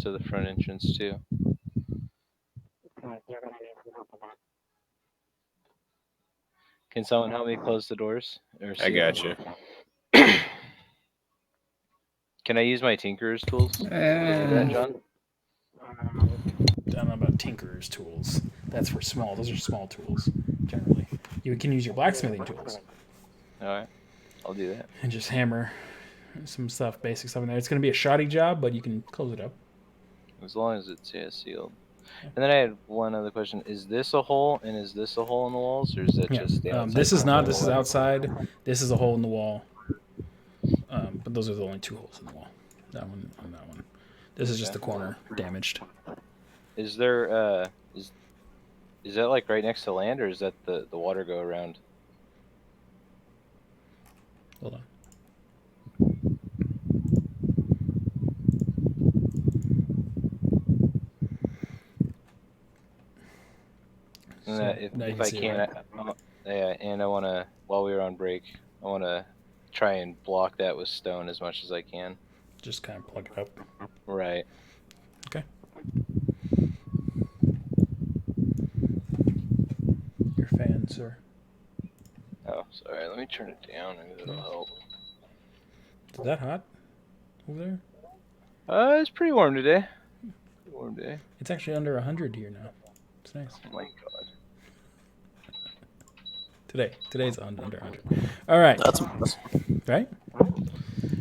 to the front entrance too. Can someone help me close the doors or I seal got you. them? Can I use my tinkerer's tools to do that, John? I don't know about tinkerer's tools. That's for small. Those are small tools, generally. You can use your blacksmithing tools All right, I'll do that. and just hammer some stuff, basic stuff in there. It's going to be a shoddy job, but you can close it up. As long as it's sealed. And then I had one other question: is this a hole, and is this a hole in the walls, or is that Yeah. just the outside? This is not. This is outside. This is a hole in the wall. But those are the only two holes in the wall. That one and that one. This is just the corner damaged. Is there is that like right next to land, or is that the water go around? Hold on. And So, if now you if can I see it, can, right? yeah, and I wanna while we were on break, I wanna try and block that with stone as much as I can. Just kind of plug it up. Right. Okay. Your fan, sir. Oh, sorry. Let me turn it down. Maybe that'll help. Is that hot over there? It's pretty warm today. Pretty warm day. It's actually under 100 here now. It's nice. Oh my god. Today's under 100. All right. That's impressive. Right?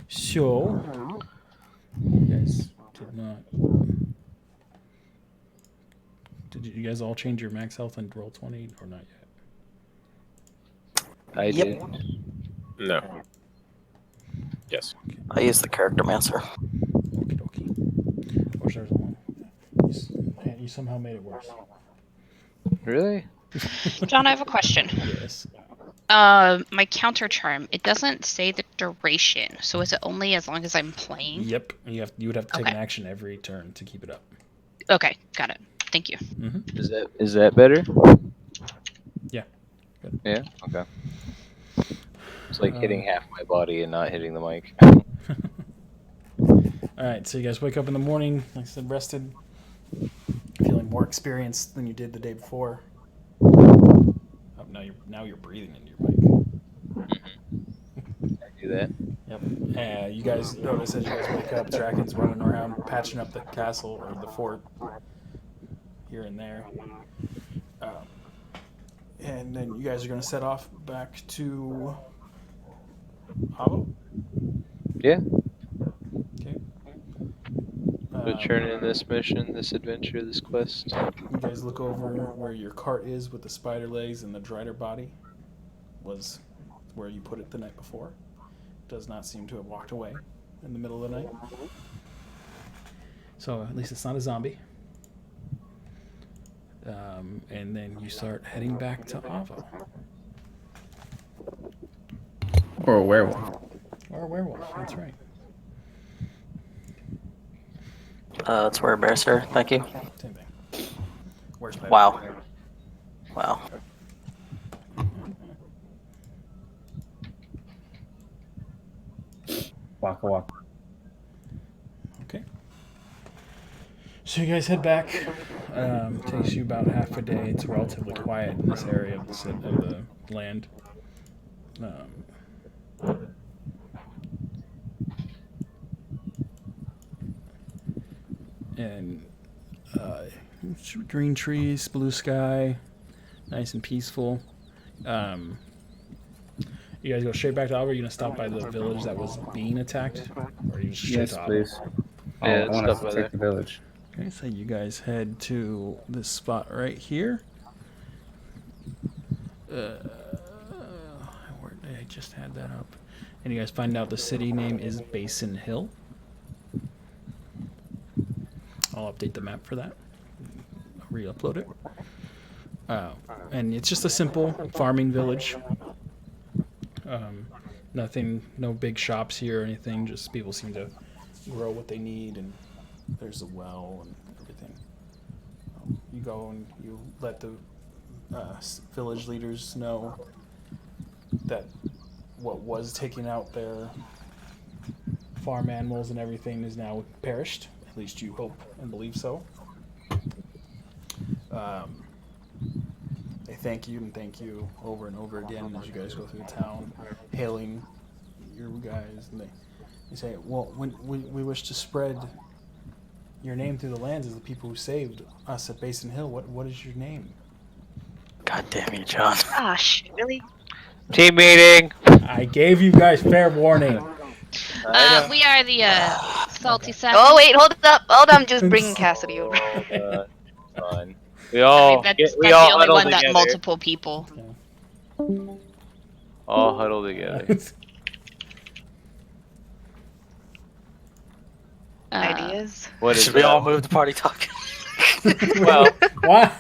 So, you guys did not. Did you guys all change your max health and roll 20 or not yet? I Yep. did. No. Yes. I use the character master. Okie dokie. Or there's one. You somehow made it worse. Really? John, I have a question. Yes. My counter charm, it doesn't say the duration, so is it only as long as I'm playing? Yep. You would have to take Okay. an action every turn to keep it up. Okay, got it. Thank you. Mm-hmm. Is that better? Yeah. Good. Yeah. Okay. It's like hitting half my body and not hitting the mic. All right. So you guys wake up in the morning, like I said, rested, feeling more experienced than you did the day before. Oh, now you're breathing into your mic. I do that. Yep. You guys notice as you guys wake up, Draken's running around patching up the castle or the fort here and there. And then you guys are going to set off back to Hollow? Yeah. Okay. We're turning this mission, this adventure, this quest. You guys look over where your cart is with the spider legs and the drider body. Was where you put it the night before. Does not seem to have walked away in the middle of the night. So at least it's not a zombie. And then you start heading back to Avo. Or a werewolf. Or a werewolf, that's right. It's where bear, sir. Thank you. Same thing. Where's my Wow. Wow. Waka waka. Okay. So you guys head back. Takes you about half a day. It's relatively quiet in this area of the land. And green trees, blue sky, nice and peaceful. You guys go straight back to Alva? Are you going to stop by the village that was being attacked? Or are you just straight Yes, to Alva? please. Yeah, I let's want us stop to by take the village. Okay, so you guys head to this spot right here. Where did I just had that up? And you guys find out the city name is Basin Hill. I'll update the map for that. Re-upload it. And it's just a simple farming village. Nothing, no big shops here or anything. Just people seem to grow what they need, and there's a well and everything. You go and you let the village leaders know that what was taking out their farm animals and everything is now perished, At least you hope and believe so. They thank you and thank you over and over again as you guys go through the town, hailing your guys. And they say, well, when we wish to spread your name through the lands as the people who saved us at Basin Hill. What is your name? God damn you, John. Gosh, really? Team meeting. I gave you guys fair warning. We are the Salty Seven. Oh wait, hold up, I'm just bringing Cassidy over. Fine. I We mean, all that's we the all only huddle one together. that multiple people. All huddle together. Ideas? What is Should we that? all move the party talk? Well, Why?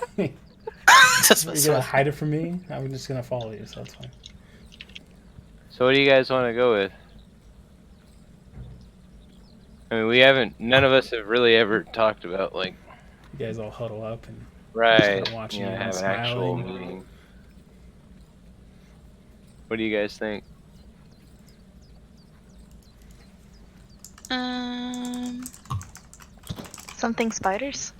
Just You're gonna hide it from me? I'm just gonna follow you, so that's fine. so what do you guys want to go with? I mean, none of us have really ever talked about like You guys all huddle up and right. start watching you and have an actual smiling. meeting. What do you guys think? Something spiders?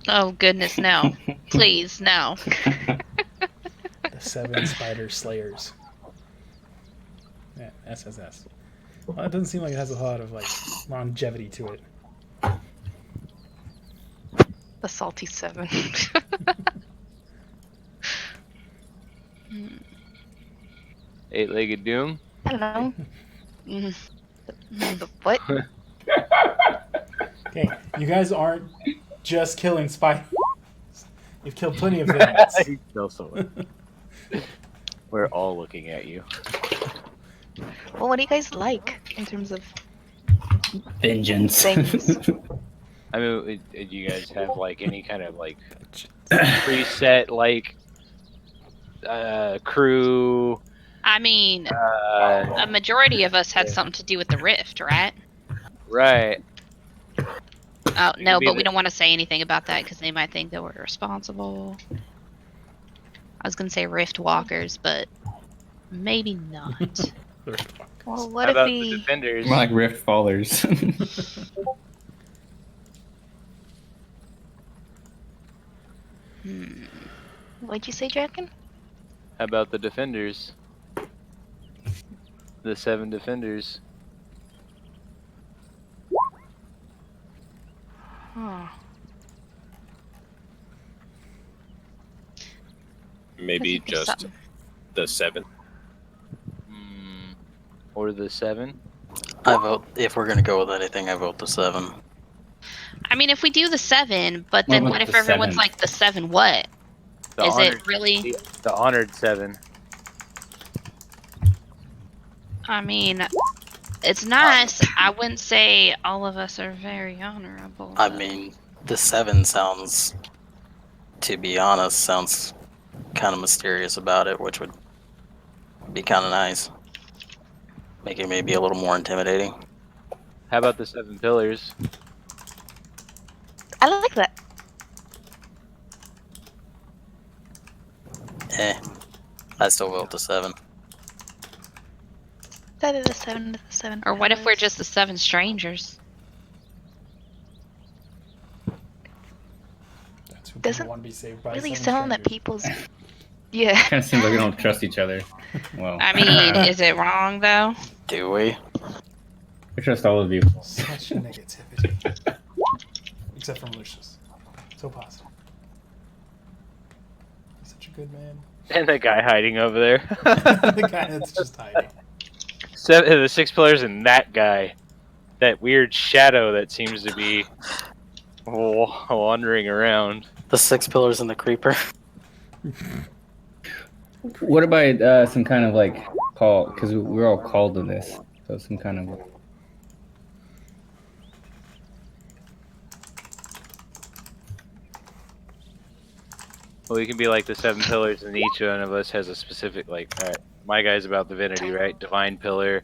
Oh goodness, no! Please, no. The 7 Spider Slayers. Yeah, SSS. Well, it doesn't seem like it has a lot of like longevity to it. The Salty Seven. Eight-legged doom. I don't know. Mm. The what? Okay, you guys aren't just killing spiders. You've killed plenty of things. You kill someone. We're all looking at you. Well, what do you guys like in terms of Vengeance. things? I mean, do you guys have like any kind of like preset like crew? I mean, a majority of us had something to do with the rift, right? Right. Oh no, Maybe but we don't want to say anything about that because they might think that we're responsible. I was gonna say rift walkers, but maybe not. Well, How what if about the we? defenders? More like Rift Fallers. What'd you say, Draken? How about the defenders? The 7 defenders. Huh. Maybe think there's just something. the 7. Or the 7. I vote, if we're gonna go with anything, I vote the 7. I mean, if we do the 7, but then What what about if the everyone's 7? like the 7 what? The Is honored, it really? the honored 7. I mean, it's nice. I wouldn't say all of us are very honorable. I though. mean, the 7 sounds, to be honest, sounds kind of mysterious about it, which would be kind of nice. Make it maybe a little more intimidating. How about the 7 pillars? I like that. I still vote the 7. That is a 7 to the 7. Or what if we're pillars. just the 7 strangers? That's who Doesn't people want to be saved by. really 7 sound that strangers. people's? Yeah. Kind of seems like we don't trust each other. Well, I mean, is it wrong though? Do we? I trust all of you. Such negativity. Except for Malicious. So positive. He's such a good man. And the guy hiding over there. The guy that's just hiding. The 6 pillars and that guy. That weird shadow that seems to be wandering around. The 6 pillars and the creeper. What about some kind of like call? Because we're all called to this, so some kind of. Well, we can be like the 7 pillars, and each one of us has a specific, like, alright, my guy's about divinity, right? Divine pillar.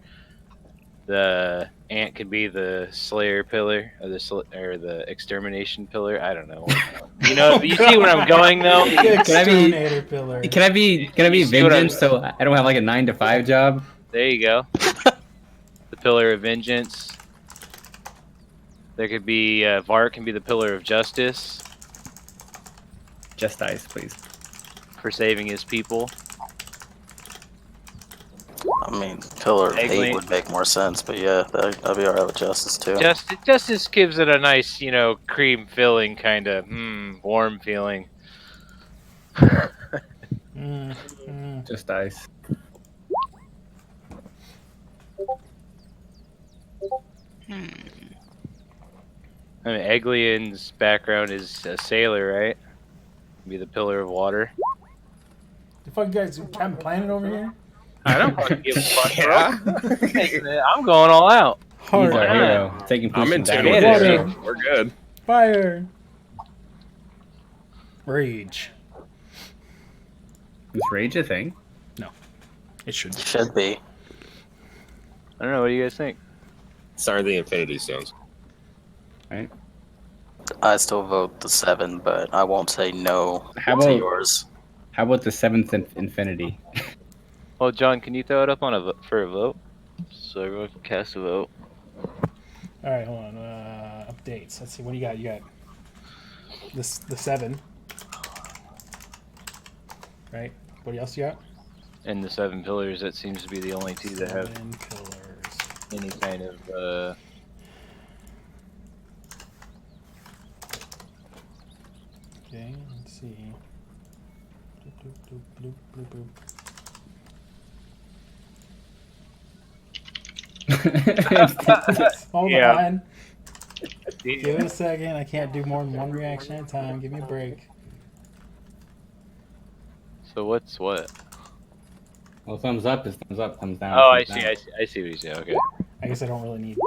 The ant can be the slayer pillar, or the extermination pillar. I don't know. You know, you see where I'm going, though? The Can I be- exterminator pillar. Can I be You see what I'm- vengeance so I don't have like a 9 to 5 job? There you go. The pillar of vengeance. There could be Vart can be the pillar of justice Just ice, please. for saving his people. I mean, Pillar of Hate Eggly. would make more sense, but yeah, that'd be alright with Justice too. Justice gives it a nice, cream filling kind of warm feeling. Just ice. Hmm. I mean, Eglian's background is a sailor, right? Be the pillar of water. The fuck you guys, Captain Planet over here? I don't fucking give a fuck, bro. Yeah. I'm going all out. He's Heart, our hero. Taking I'm in position tune down. with Water. it. So we're good. fire, rage. Is rage a thing? It should. Should be. I don't know. What do you guys think? Sorry, the Infinity Stones. Right. I still vote the 7, but I won't say no How to about- yours. How about the 7th infinity? Well, John, can you throw it up on for a vote, so everyone can cast a vote? All right, hold on. Updates. Let's see. What do you got? You got this the 7. Right. What else you got? And the 7 pillars. That seems to be the only 2 that have 7 pillars. any kind of. Okay. Let's see. Doop, doop, doop, doop, doop, doop. Hold Yeah. on. Give it a second. I can't do more than one reaction at a time. Give me a break. So what's what? Well, thumbs up is thumbs up, thumbs down. Oh, is I thumbs see. down. I see what you say. Okay. I guess I don't really need.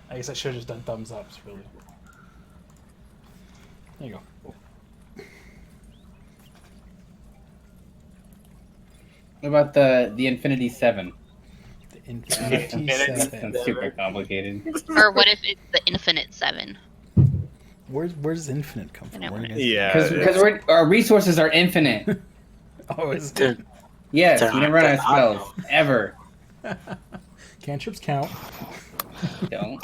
I guess I should have just done thumbs ups, really. There you go. What about the Infinity 7? The Infinity Infinity 7. That's super complicated. Or what if it's the Infinite 7? Where's infinite come from? Never Where do you mind. guys- Yeah. Because our resources are infinite. Oh, is They're, it? Yes, They're we never run out of not. spells. Ever. Cantrips count. Don't.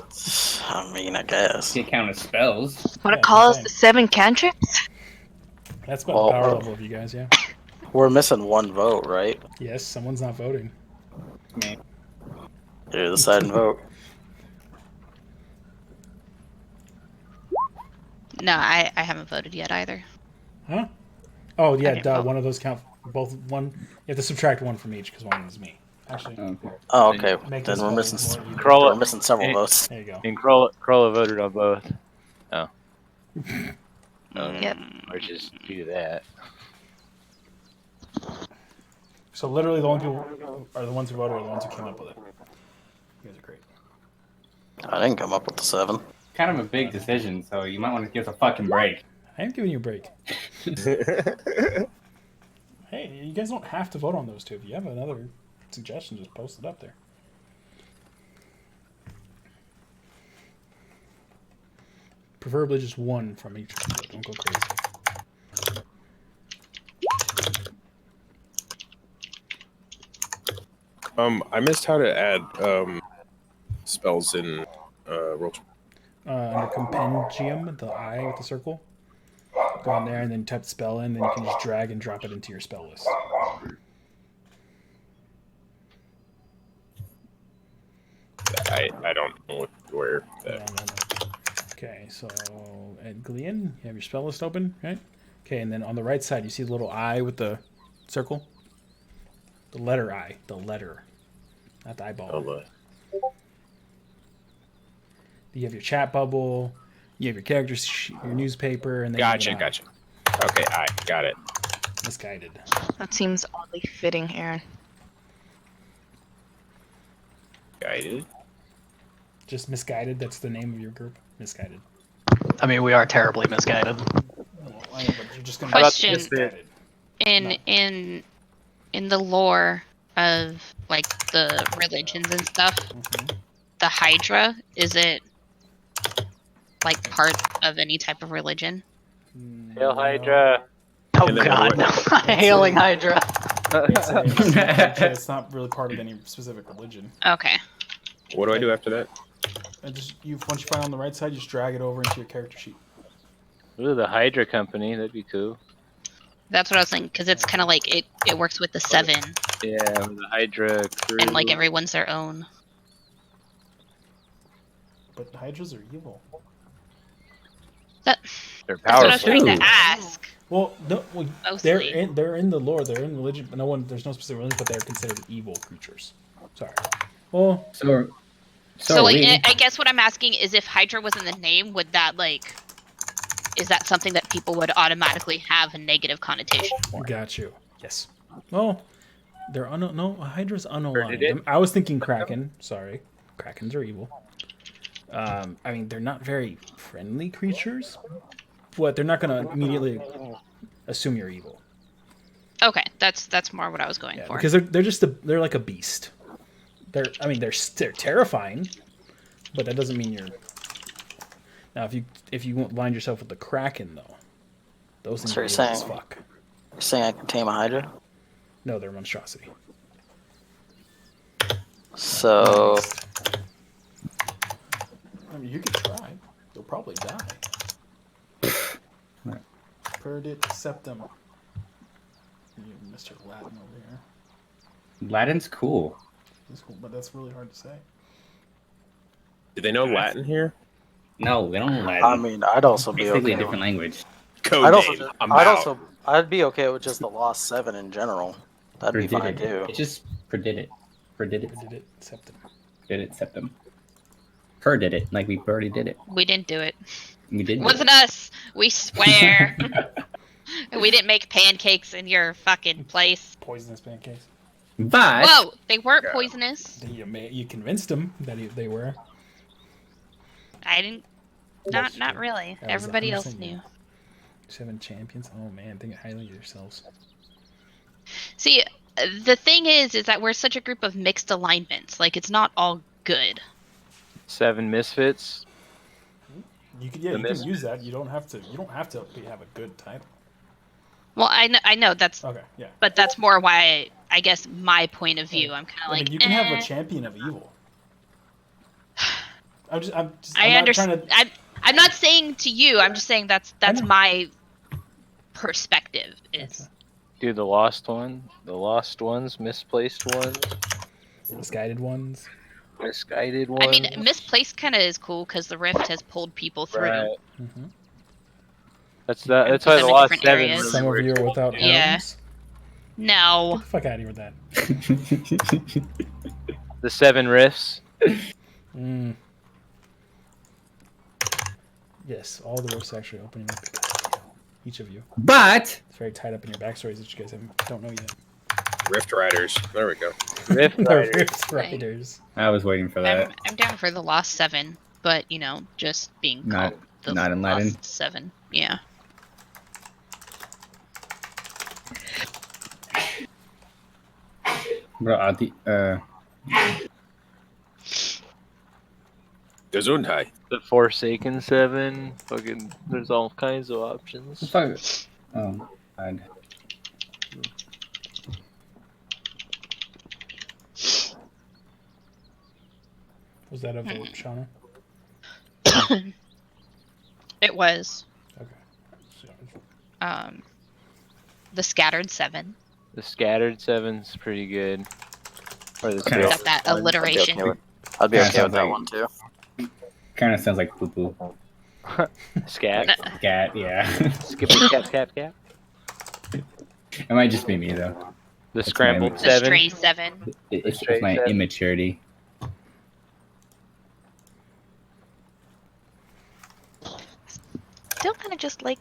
I mean, I guess. You count as spells. Want Yeah, to call us same. the 7 cantrips? That's about Well, the power level of you guys, yeah. We're missing one vote, right? Yes, someone's not voting. Me. Here, decide and vote. No, I haven't voted yet either. Huh? Oh, yeah, Okay, duh. well- One of those count. Both one. You have to subtract one from each because one is me. Actually, Okay. Oh, okay. make Then this we're vote missing. more even. Crawl We're it. missing several Hey. votes. There you go. And Krolla voted on both. Oh. Yep. Or just do that. So literally, the only people are the ones who voted are the ones who came up with it. You guys are great. I didn't come up with the 7. Kind of a big decision, so you might want to give us a fucking break. I am giving you a break. Hey, you guys don't have to vote on those two. If you have another suggestion, just post it up there. Preferably just one from each. Don't go crazy. I missed how to add spells in roll. Under compendium, the I with the circle. Go on there and then type the spell in. Then you can just drag and drop it into your spell list. I don't know where that. No. Okay, so Edglian, you have your spell list open, right? Okay, and then on the right side, you see the little I with the circle? The letter I. The letter. Not the eyeball. Oh, You have your chat bubble, you have your character sheet, your newspaper, and then you have an gotcha. I. Okay, I got it. Misguided. That seems oddly fitting, Aaron. Guided. Just misguided, that's the name of your group? Misguided. I mean, we are terribly misguided. Well, I know, but you're just gonna Question. misguided. In the lore of like the religions and stuff, the Hydra, is it like part of any type of religion? Hail Hydra. Oh And then god, no. Hailing Hydra. It's not really part of any specific religion. Okay. What do I do after that? and just once you find it on the right side, you just drag it over into your character sheet. Ooh, the Hydra Company. That'd be cool. That's what I was thinking, because it's kind of like it works with the 7, Yeah, the Hydra crew. and like everyone's their own. But Hydras are evil. They're That's what I was powerful. trying to Ooh. ask. Well, no, they're Mostly. in the lore. They're in religion, but there's no specific religion, but they're considered evil creatures. Sorry. Well, So So, are like, we. I guess what I'm asking is, if Hydra was in the name, would that like, is that something that people would automatically have a negative connotation for? got you. Yes. Well, they're no Hydra's unaligned. it? I was thinking Kraken. Sorry, Krakens are evil. I mean, they're not very friendly creatures, but they're not going to immediately assume you're evil. Okay, that's more what I was going for. Because they're like a beast. They're terrifying, but that doesn't mean you're. Now, if you line yourself with the Kraken though, those things So are you're evil as saying- fuck. You're saying I can tame a Hydra? No, they're a monstrosity. So I mean, you could try. You'll probably die. Perdit septum. You Mr. Latin over here. Latin's cool. That's cool, but that's really hard to say. Do they know Latin here? No, they don't know Latin. I mean, I'd also be Basically okay. a different language. Code I'd name. also, I'd be okay with just the Lost 7 in general. That'd be fine Predid too. it. It just predid it. Predid it. Perdit septum. Did it septum. Per did it. Like we already did it. We didn't do it. We did. It wasn't us. We swear. We didn't make pancakes in your fucking place. Poisonous pancakes. But Whoa, they weren't poisonous. You convinced them that they were. I didn't. Not really. That was Everybody 100% else you. knew. 7 champions. Oh man, think highly of yourselves. See, the thing is that we're such a group of mixed alignments. Like, it's not all good. 7 misfits. You can The use that. You don't have to have a good title. Well, I know that's, Okay, yeah. but that's more why I guess my point of view. I'm kind of I like, mean, you can have eh. a champion of evil. I'm I not understand. trying to. I'm not saying to you. I'm just saying that's know. my perspective. Is Okay. Dude, the lost ones, misplaced ones, Misguided ones. misguided I ones. mean, misplaced kind of is cool because the rift has pulled people through. Right. Mm-hmm. That's And why put the them in lost different 7 areas. really Some of works. you are without Yeah. arms. No. Get the fuck out of here with that. The 7 rifts. Mm. Yes, all the rifts actually opening up because of you. Each of you. but It's very tied up in your backstories that you guys don't know yet. Rift Riders. There we go. Rift The Riders. Rift Riders. I was waiting for that. I'm down for the lost 7, but just being Not- called the not in Latin. lost 7. Yeah. Bro, Gesundheit. The Forsaken 7. Fucking, there's all kinds of options. fuck. Oh, God. Was that a vote, Shauna? It was Okay. So, the scattered 7. The Scattered 7's pretty good. Or the Kinda- Got that one. alliteration. I'd be Yeah, okay with that sounds one too. Kind of sounds like poo poo. Scat. Scat, yeah. Skippy cap cap cap. It might just be me though. The That's Scrambled my- The 7. stray 7. It's Straight my seven. immaturity. Still kind of just like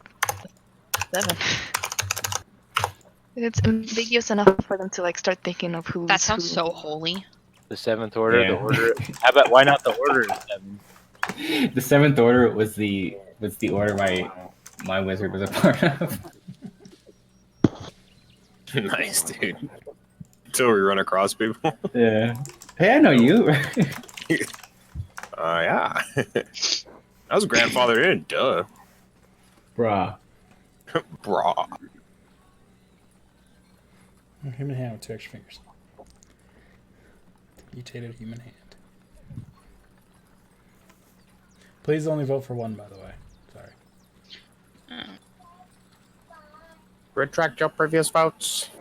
7. It's ambiguous enough for them to like start thinking of who's That sounds who. so holy. The 7th Order. Yeah. The Order. How about why not the Order of 7? The 7th Order was the order my wizard was a part of. Nice, dude. Until we run across people. Yeah. Hey, I know you. Yeah. That was grandfathered in. Duh. Bruh. Brah. human hand with 2 extra fingers. Mutated human hand. Please only vote for one, by the way. Sorry. Retract your previous votes.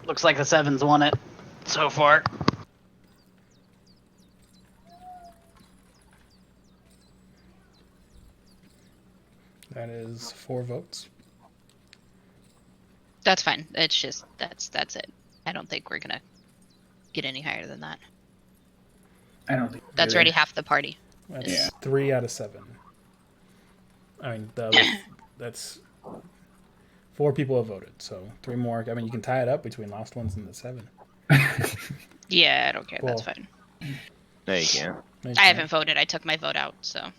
Looks like the 7's won it so far. That is 4 votes. That's fine. It's just that's it. I don't think we're gonna get any higher than that. I don't think That's either. already half the party. That's Yeah. 3 out of 7. I mean, that's 4 people have voted, so 3 more. I mean, you can tie it up between last ones and the 7. Yeah, I don't care. That's Cool. fine. No, you can't. I haven't voted. I took my vote out, so.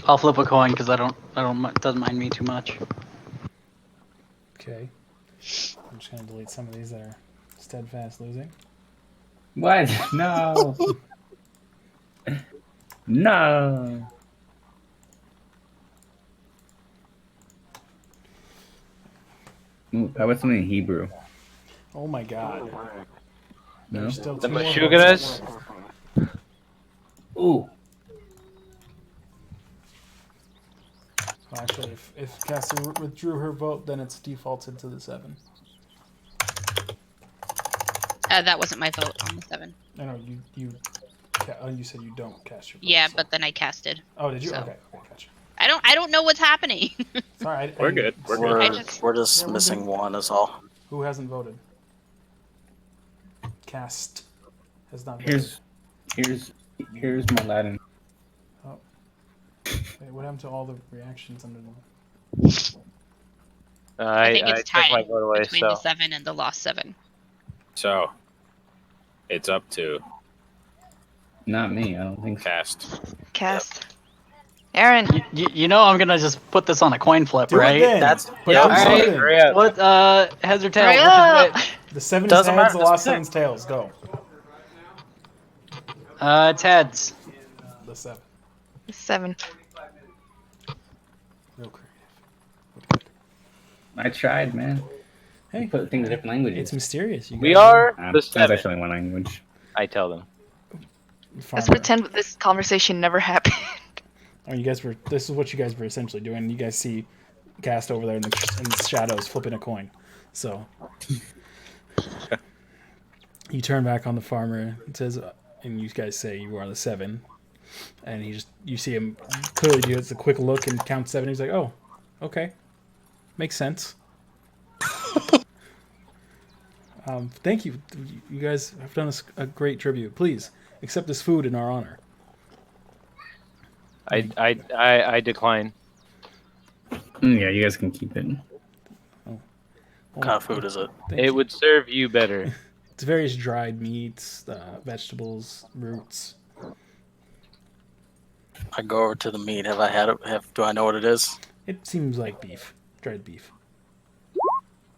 I'll flip a coin because doesn't mind me too much. Okay. I'm just gonna delete some of these that are steadfast losing. What? No. No. Ooh, how about something in Hebrew? Oh my god. No. There's still The 2 more Meshuggahs? votes. Ooh. Well, actually, if Cassie withdrew her vote, then it's defaulted to the 7. That wasn't my vote on the 7. I know you said you don't cast your vote. Yeah, so- but then I casted. Oh, did you? so- Okay, gotcha. I don't know what's happening. Sorry, We're good. We're good. We're, I just- we're just Yeah, we're missing good. one is all. Who hasn't voted? Cast has not voted. Here's my Latin. Wait, what happened to all the reactions under them? I think I it's took my tied vote away, between so the 7 and the lost 7. So, it's up to Not me. I don't think so. cast. Cast. Aaron. You know I'm gonna just put this on a coin flip, Do right? it then. That's Put yeah, it all on right. something. hurry up. What heads or Hurry tails? up. Which is The 7 is Doesn't heads, matter, the lost just 7's tails. Go. which? It's heads. The 7. 7. Real creative. I tried, man. Hey, You put things in different languages. it's mysterious. You we guys are the That's 7. actually one language. I tell them. Let's farmer. pretend this conversation never happened. I mean, this is what you guys were essentially doing. You guys see Cast over there in the shadows flipping a coin. So you turn back on the farmer. It says, and you guys say you are the 7. And you see him clearly do a quick look and count 7. He's like, oh, okay, makes sense. Thank you. You guys have done us a great tribute. Please accept this food in our honor. I decline. Yeah, you guys can keep it. What kind of food is it? Thank It you. would serve you better. It's various dried meats, vegetables, roots. I go over to the meat. Have I had it? Do I know what it is? It seems like beef, dried beef.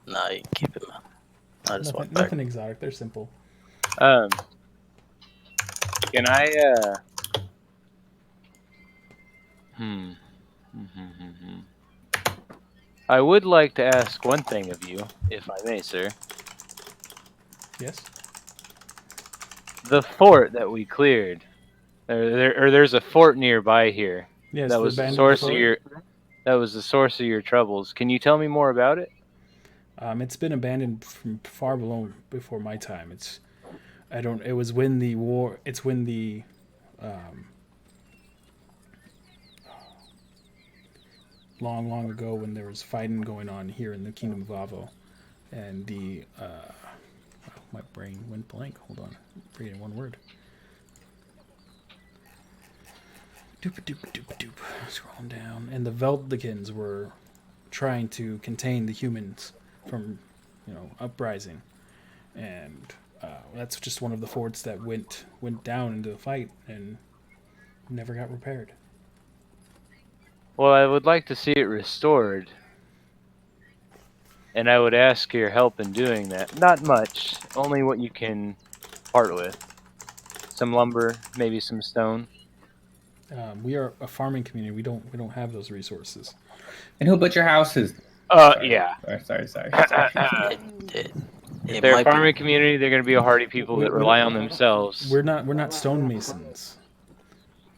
Nah, you can keep it, man. I just Nothing, went back. nothing exotic. They're simple. Can I? I would like to ask one thing of you, if I may, sir. Yes. The fort that we cleared, there's a fort nearby here. Yes. That was the source of your. That was the source of your troubles. Can you tell me more about it? It's been abandoned from far below before my time. It was when the war. It's when the. Long ago, when there was fighting going on here in the Kingdom of Avo, and the. My brain went blank. Hold on, I'm forgetting one word. Doop. Scrolling down, and the Veldikins were trying to contain the humans from, uprising, and that's just one of the forts that went down into the fight and never got repaired. Well, I would like to see it restored, and I would ask your help in doing that. Not much, only what you can part with. Some lumber, maybe some stone. We are a farming community. We don't have those resources. And who built your houses? Yeah. Sorry. It, If It they're a might be. farming community, they're going to be a hardy people that rely on themselves. We're not stonemasons.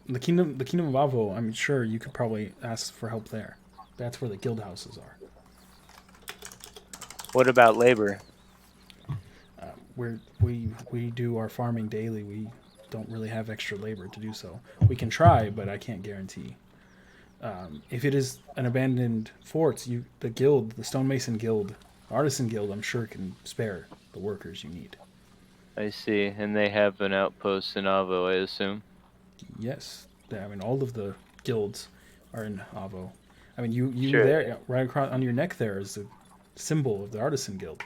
The kingdom of Avo, I'm sure you could probably ask for help there. That's where the guild houses are. What about labor? We do our farming daily. We don't really have extra labor to do so. We can try, but I can't guarantee. If it is an abandoned fort, the stonemason guild, artisan guild, I'm sure can spare the workers you need. I see. And they have an outpost in Avo, I assume. Yes, I mean all of the guilds are in Avo. I mean you Sure. there right across on your neck there is the symbol of the artisan guild.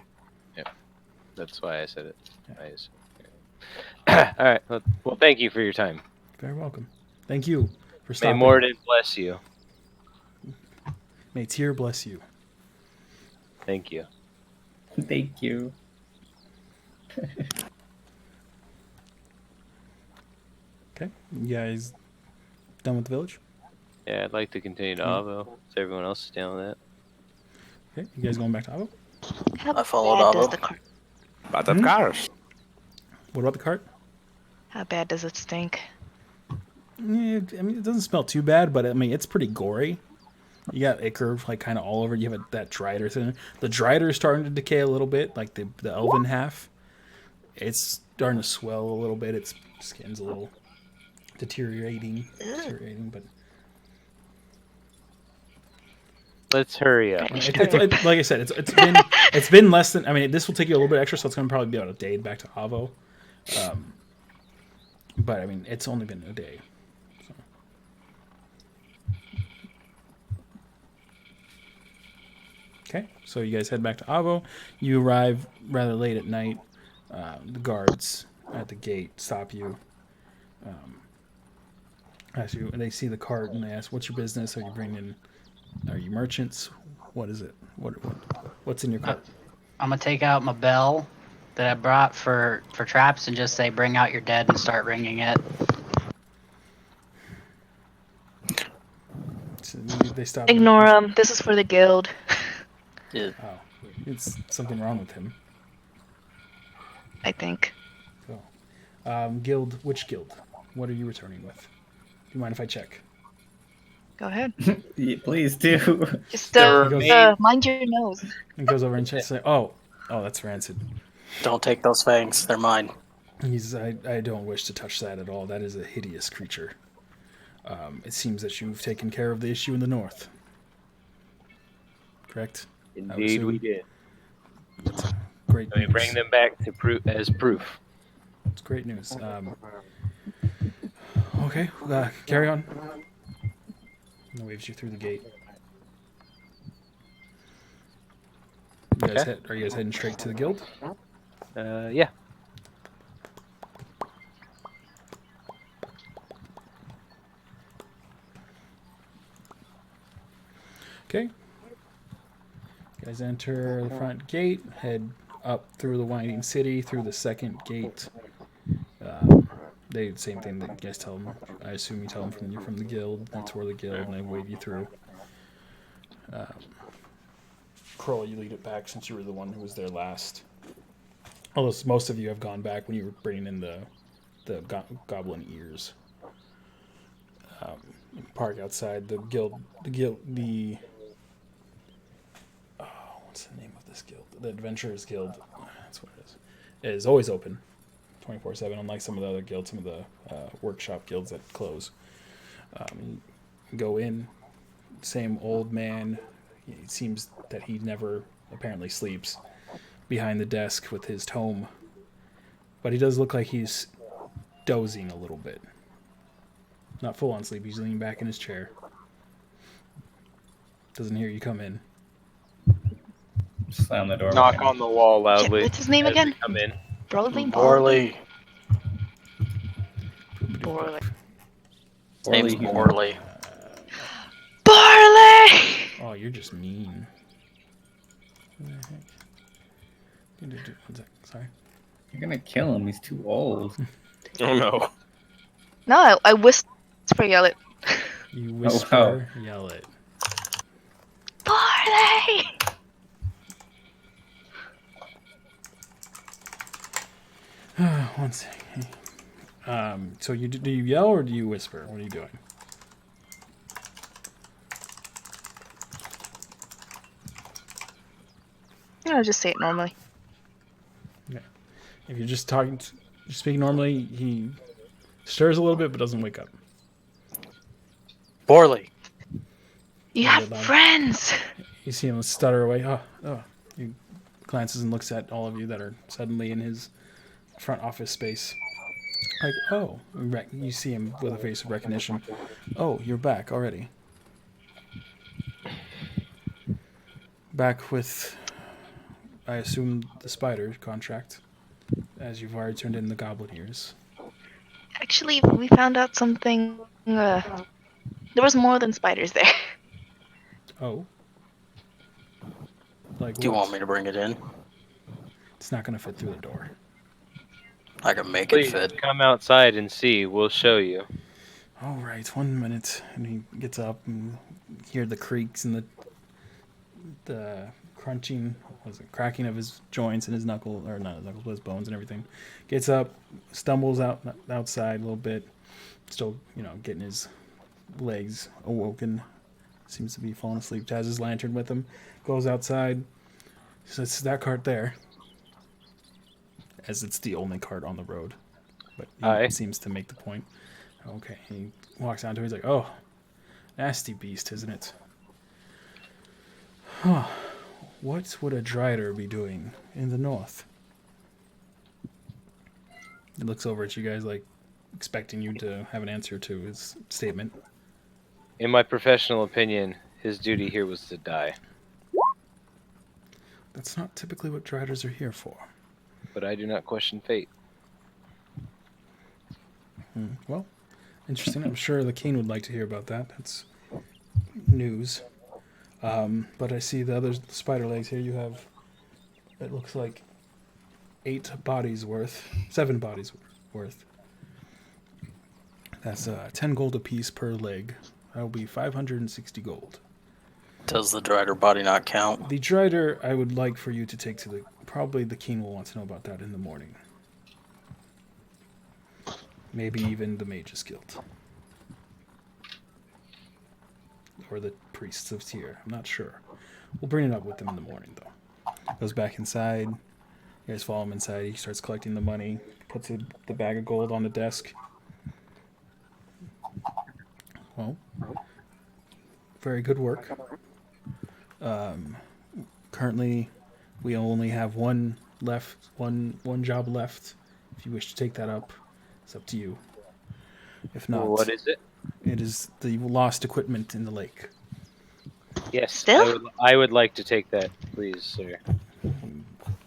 That's why I said it. Yeah. I assume. All right. Well, thank you for your time. Very welcome. Thank you for May stopping. Morden bless you. May Tyr bless you. Thank you. Thank you. Okay, you guys done with the village? Yeah, I'd like to continue to Avo. Is everyone else down with that? Okay, you guys going back to Avo? How I followed bad does Avo. the cart? But of course. What about the cart? How bad does it stink? Yeah, I mean, it doesn't smell too bad, but I mean, it's pretty gory. You got ichor like kind of all over. You have that drider thing. The drider is starting to decay a little bit, like the elven half. It's starting to swell a little bit. Its skin's a little deteriorating, but Let's hurry up. like I said, it's been less than. I mean, this will take you a little bit extra, so it's going to probably be about a day back to Avo. But I mean, it's only been a day. So. Okay, so you guys head back to Avo. You arrive rather late at night. The guards at the gate stop you. Ask you, and they see the cart and they ask, "What's your business? Are you bringing? Are you merchants? What is it? What's in your cart?" I'm gonna take out my bell that I brought for traps and just say, "Bring out your dead," and start ringing it. So they stop. Ignore him. This is for the guild. Yeah. Oh, it's something wrong with him. I think. Guild. Which guild? What are you returning with? Do you mind if I check? Go ahead. Yeah, please do. Just There mind your nose. And goes over and checks. Like, oh, that's rancid. Don't take those fangs. They're mine. I don't wish to touch that at all. That is a hideous creature. It seems that you've taken care of the issue in the north. Correct? Indeed, we did. Great Let me news. bring them back to proof. It's great news. Okay, carry on. And waves you through the gate. Are you guys heading straight to the guild? Yeah. Okay. You guys enter the front gate, head up through the winding city, through the second gate. Same thing that you guys tell them. I assume you tell them you're from the guild. That's where the guild, and they wave you through. Kroll, you lead it back since you were the one who was there last. Although most of you have gone back when you were bringing in the goblin ears. Park outside the guild. What's the name of this guild? The Adventurers Guild. That's what it is. It is always open, 24/7. Unlike some of the other guilds, some of the workshop guilds that close. You go in, same old man. It seems that he never apparently sleeps behind the desk with his tome, but he does look like he's dozing a little bit. Not full on sleep. He's leaning back in his chair. Doesn't hear you come in. Slam the door. Knock on the wall loudly. What's his name as we again? Come in. Broadly? Morley. Borley. His name's Morley. Barley! Oh, you're just mean. What the heck? One sec. Sorry. You're gonna kill him. He's too old. Oh no. No, I whisper yell it. You whisper, yell it. Barley! one second. So do you yell or do you whisper? What are you doing? Just say it normally. If you're just speaking normally, he stirs a little bit but doesn't wake up. Borley. You A little have bit louder. friends. You see him stutter away. Oh. He glances and looks at all of you that are suddenly in his front office space. Like, oh, you see him with a face of recognition. Oh, you're back already. Back with, I assume, the spider contract, as you've already turned in the goblin ears. Actually, we found out something. There was more than spiders there. Oh? Like Do you what? want me to bring it in? It's not going to fit through the door. I can make it Please fit. come outside and see. We'll show you. All right, 1 minute. And he gets up and hear the creaks and the crunching, cracking of his joints and his knuckle, or not his knuckles, but his bones and everything. Gets up, stumbles outside a little bit, still, getting his legs awoken. Seems to be falling asleep. Has his lantern with him. Goes outside. So it's that cart there, as it's the only cart on the road. But he Aye. seems to make the point. Okay, he walks down to it. He's like, "Oh, nasty beast, isn't it? Huh. What would a Drider be doing in the north?" He looks over at you guys, like expecting you to have an answer to his statement. In my professional opinion, his duty here was to die. That's not typically what Driders are here for. But I do not question fate. Well, interesting. I'm sure the king would like to hear about that. That's news. But I see the other spider legs here. You have, it looks like 7 bodies worth. That's 10 gold apiece per leg. That will be 560 gold. Does the Drider body not count? The Drider, I would like for you to take to probably the king will want to know about that in the morning. Maybe even the Mages Guild. Or the Priests of Tyr. I'm not sure. We'll bring it up with them in the morning, though. Goes back inside. You guys follow him inside. He starts collecting the money. Puts the bag of gold on the desk. Well, very good work. Currently, we only have one job left. If you wish to take that up, it's up to you. If not, What is it? it is the lost equipment in the lake. Yes, Still? I would like to take that, please, sir.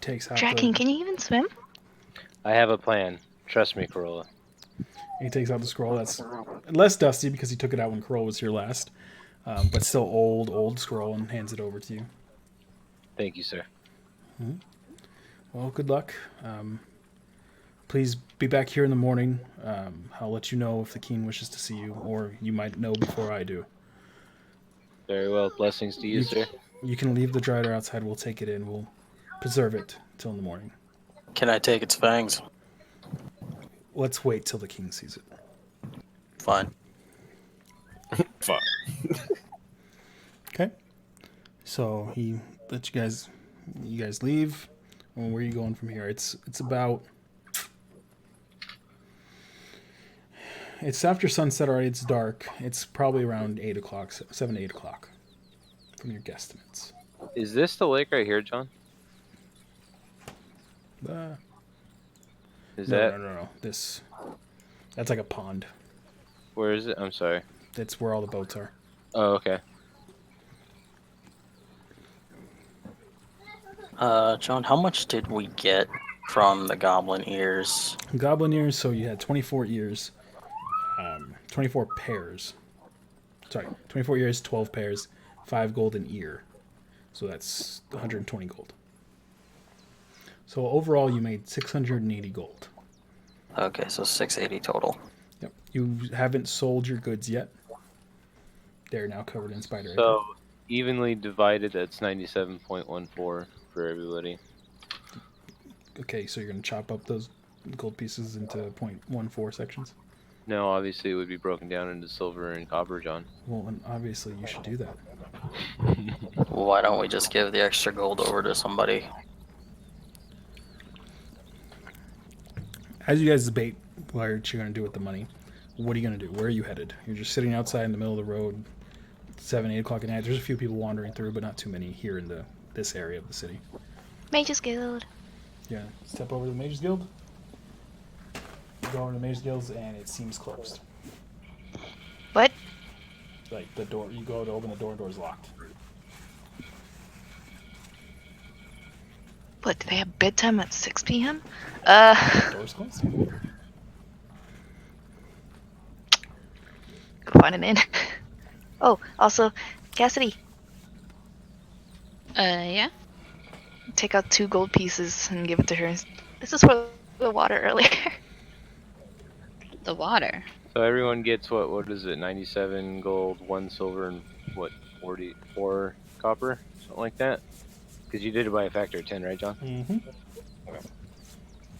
Takes out Draken, can you even swim? I have a plan. Trust me, Corolla. he takes out the scroll. That's less dusty because he took it out when Kroll was here last, but still old scroll, and hands it over to you. Thank you, sir. Well, good luck. Please be back here in the morning. I'll let you know if the king wishes to see you, or you might know before I do. Very well. Blessings to you, sir. You can leave the Drider outside. We'll take it in. We'll preserve it till in the morning. Can I take its fangs? Let's wait till the king sees it. Fine. Fuck. Okay. So he lets you guys leave. Well, where are you going from here? It's about. It's after sunset already. It's dark. It's probably around 8 o'clock, 7 to 8 o'clock, from your guesstimates. Is this the lake right here, John? Is that No. That's like a pond. where is it? I'm sorry. That's where all the boats are. Oh, okay. John, how much did we get from the goblin ears? Goblin ears. So you had 24 ears, 24 pairs. Sorry, 24 ears, 12 pairs, 5 gold an ear. So that's 120 gold. So overall, you made 680 gold. Okay, so 680 total. Yep. You haven't sold your goods yet. They're now covered in spider. So evenly divided, that's 97.14 for everybody. Okay, so you're gonna chop up those gold pieces into 0.14 sections? No, obviously it would be broken down into silver and copper, John. Well, and obviously you should do that. Why don't we just give the extra gold over to somebody? As you guys debate what you're going to do with the money, what are you going to do? Where are you headed? You're just sitting outside in the middle of the road, 7, 8 o'clock at night. There's a few people wandering through, but not too many here in this area of the city. Mage's Guild. Yeah, step over to the Mages Guild. You go over to the Mages Guild, and it seems closed. What? Like the door, you go to open the door's locked. What, do they have bedtime at 6 p.m.? Door's closed. Find an inn. Oh, also, Cassidy, Yeah. take out 2 gold pieces and give it to her. This is for the water earlier. The water. So everyone gets what is it? 97 gold, 1 silver, and what 44 copper, something like that. Because you did it by a factor of 10, right, John? Mm-hmm.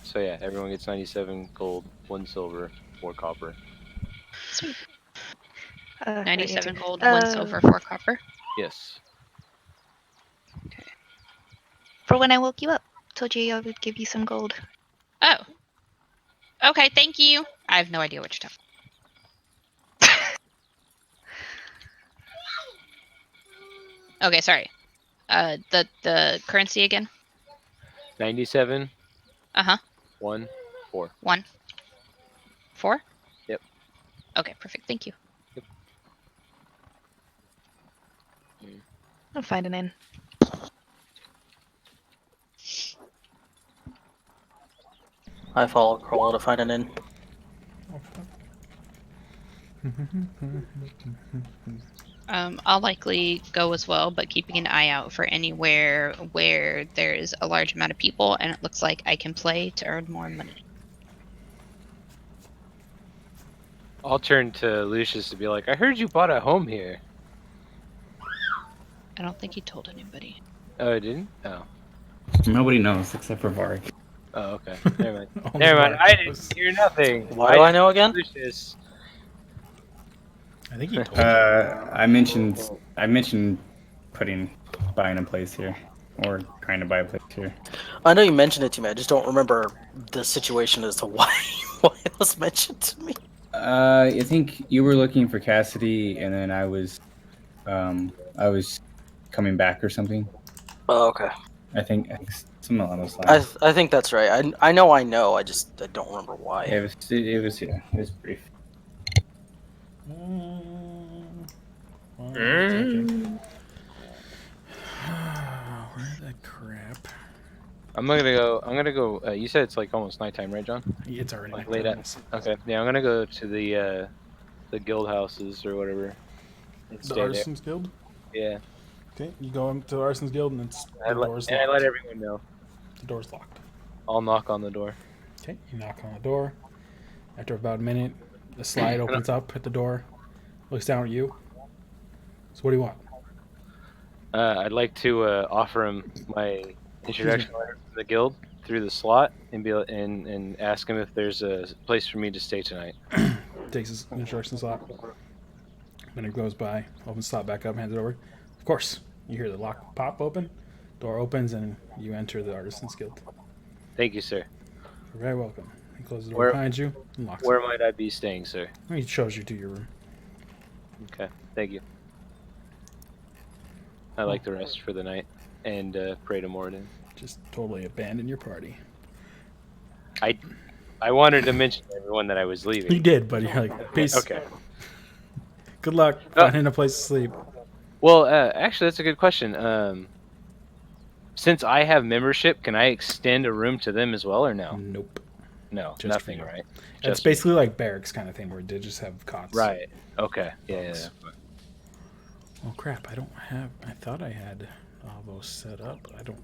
So yeah, everyone gets 97 gold, 1 silver, 4 copper. Sweet. 97 right, gold, 1 silver, 4 copper. Yes. For when I woke you up. Told you I would give you some gold. Oh. Okay, thank you. I have no idea what you're talking. Okay, sorry. The currency again? 97, Uh-huh. 1, 4. 1. 4? Yep. Okay, perfect. Thank you. I'll find an inn. I follow Kroll to find an inn. I'll likely go as well, but keeping an eye out for anywhere where there's a large amount of people and it looks like I can play to earn more money. I'll turn to Lucius to be like, I heard you bought a home here. I don't think he told anybody. Oh, I didn't? Oh. Nobody knows except for Varg. Oh, okay. Never mind. Only Never mind. Varg I knows. didn't hear nothing. Why do I know again? Lucius. I think he told you. I mentioned buying a place here, or trying to buy a place here. I know you mentioned it to me. I just don't remember the situation as to why it was mentioned to me. I think you were looking for Cassidy, and then I was coming back or something. Oh, okay. I think something along those lines. I think that's right. I know. I don't remember why. It was brief. Where the crap? I'm gonna go. You said it's like almost nighttime, right, John? It's already Like nighttime, late at. yes. Okay. Yeah, I'm gonna go to the guild houses or whatever. And The stay there. Artisans Guild? Yeah. Okay, you go into the Artisans Guild and I the door's let locked. everyone know. The door's locked. I'll knock on the door. Okay, you knock on the door. After about a minute, the slide opens up at the door, looks down at you. So what do you want? I'd like to offer him my introduction letter to the guild through the slot and ask him if there's a place for me to stay tonight. Takes his instruction slot. Then it goes by, opens the slot back up, hands it over. Of course, you hear the lock pop open, door opens, and you enter the Artisans Guild. Thank you, sir. You're very welcome. He closes the door Where- behind you and locks Where it. might I be staying, sir? He shows you to your room. Okay, thank you. I like to rest for the night and pray to Morden. Just totally abandon your party. I wanted to mention to everyone that I was leaving. You did, but you're like, peace. Okay. Good luck finding a place to sleep. Well, actually, that's a good question. Since I have membership, can I extend a room to them as well, or no? Nope. No, Just nothing, for you. right? It's Just- basically like barracks kind of thing where they just have cots. Right. Okay. Yeah. Oh crap! I thought I had all those set up, but I don't.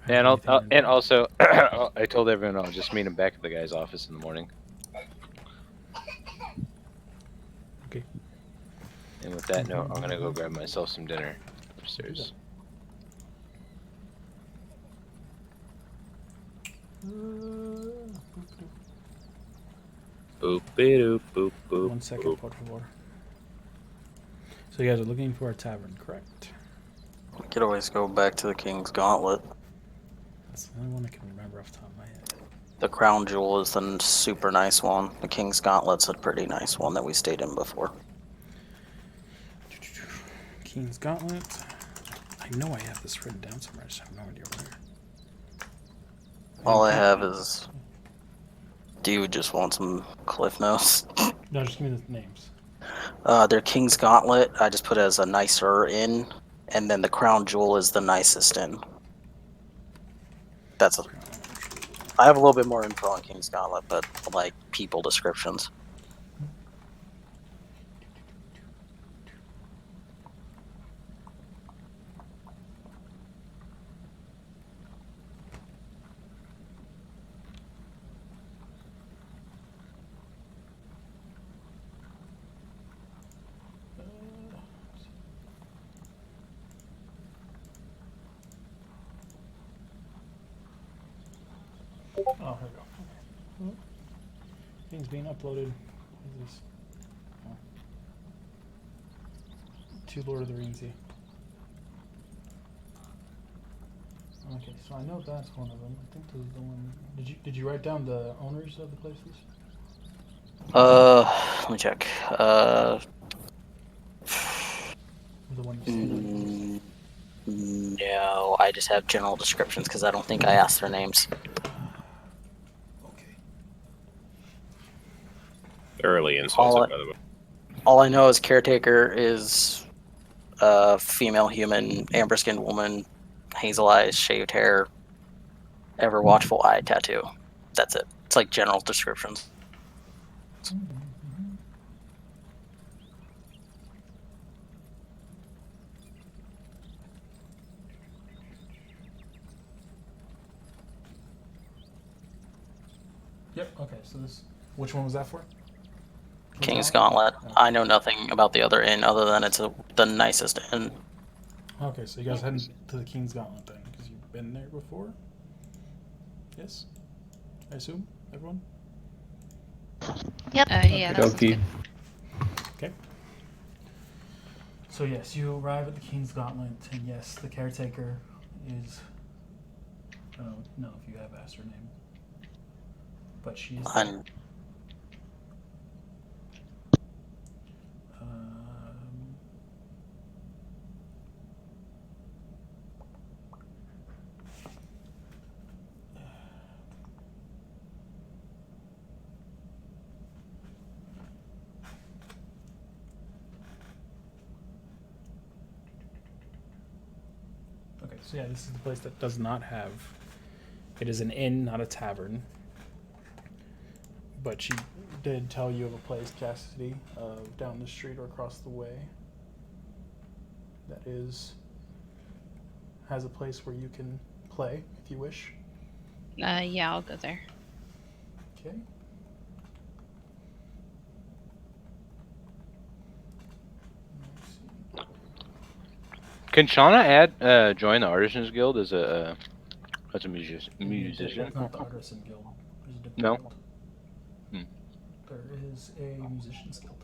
And anything in- also, I told everyone I'll just meet him back at the guy's office in the morning. Okay. And with that note, I'm gonna go grab myself some dinner upstairs. Boop, boop, boop, boop. 1 second, por favor. So you guys are looking for a tavern, correct? We could always go back to the King's Gauntlet. That's the only one I can remember off the top of my head. The Crown Jewel is the super nice one. The King's Gauntlet's a pretty nice one that we stayed in before. King's Gauntlet. I know I have this written down somewhere. I just have no idea where. All I have is... Do you just want some Cliff Notes? No, just give me the names. Their King's Gauntlet, I just put as a nicer inn, and then the Crown Jewel is the nicest inn. That's a... I have a little bit more info on King's Gauntlet, but like people descriptions. Oh, here we go. Okay. Things being uploaded. What is this? Oh. To Lord of the Rings. Okay, so I know that's one of them. I think this is the one. Did you write down the owners of the places? Let me check. The one you No, I just have general descriptions because I don't think I asked their names. Okay. Thoroughly insulted, by the way. All I know is caretaker is a female human, amber-skinned woman, hazel eyes, shaved hair, ever watchful eye tattoo. That's it. It's like general descriptions. Yep. Okay. So this. Which one was that for? King's Gauntlet. I know nothing about the other inn other than it's the nicest inn. Okay, so you guys heading to the King's Gauntlet then, because you've been there before. Yes. I assume everyone. Yep. Yeah, that sounds Okay. good. Okay. So yes, you arrive at the King's Gauntlet, and yes, the caretaker is. I don't know if you have asked her name, but she is. And Okay, so yeah, this is the place that does not have. It is an inn, not a tavern. But she did tell you of a place, Cassidy, down the street or across the way. That has a place where you can play if you wish. Yeah, I'll go there. Okay. Can Shauna join the Artisans Guild as a musician? Not the Artisan Guild. There's a different No? guild. Hmm. There is a musicians guild.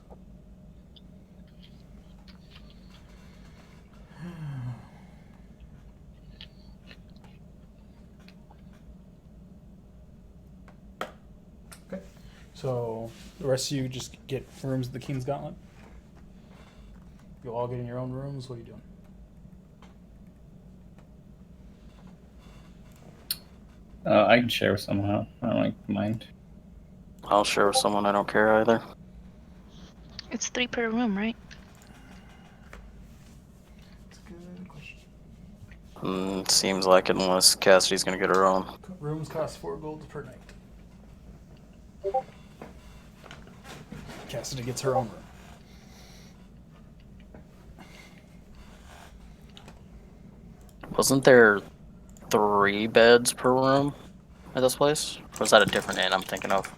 Okay. So the rest of you just get rooms at the King's Gauntlet? You'll all get in your own rooms? What are you doing? I can share with someone. I don't like mind. I'll share with someone I don't care either. It's 3 per room, right? That's a good question. Seems like it unless Cassidy's gonna get her own. Rooms cost 4 gold per night. Cassidy gets her own room. Wasn't there 3 beds per room at this place? Or was that a different inn I'm thinking of?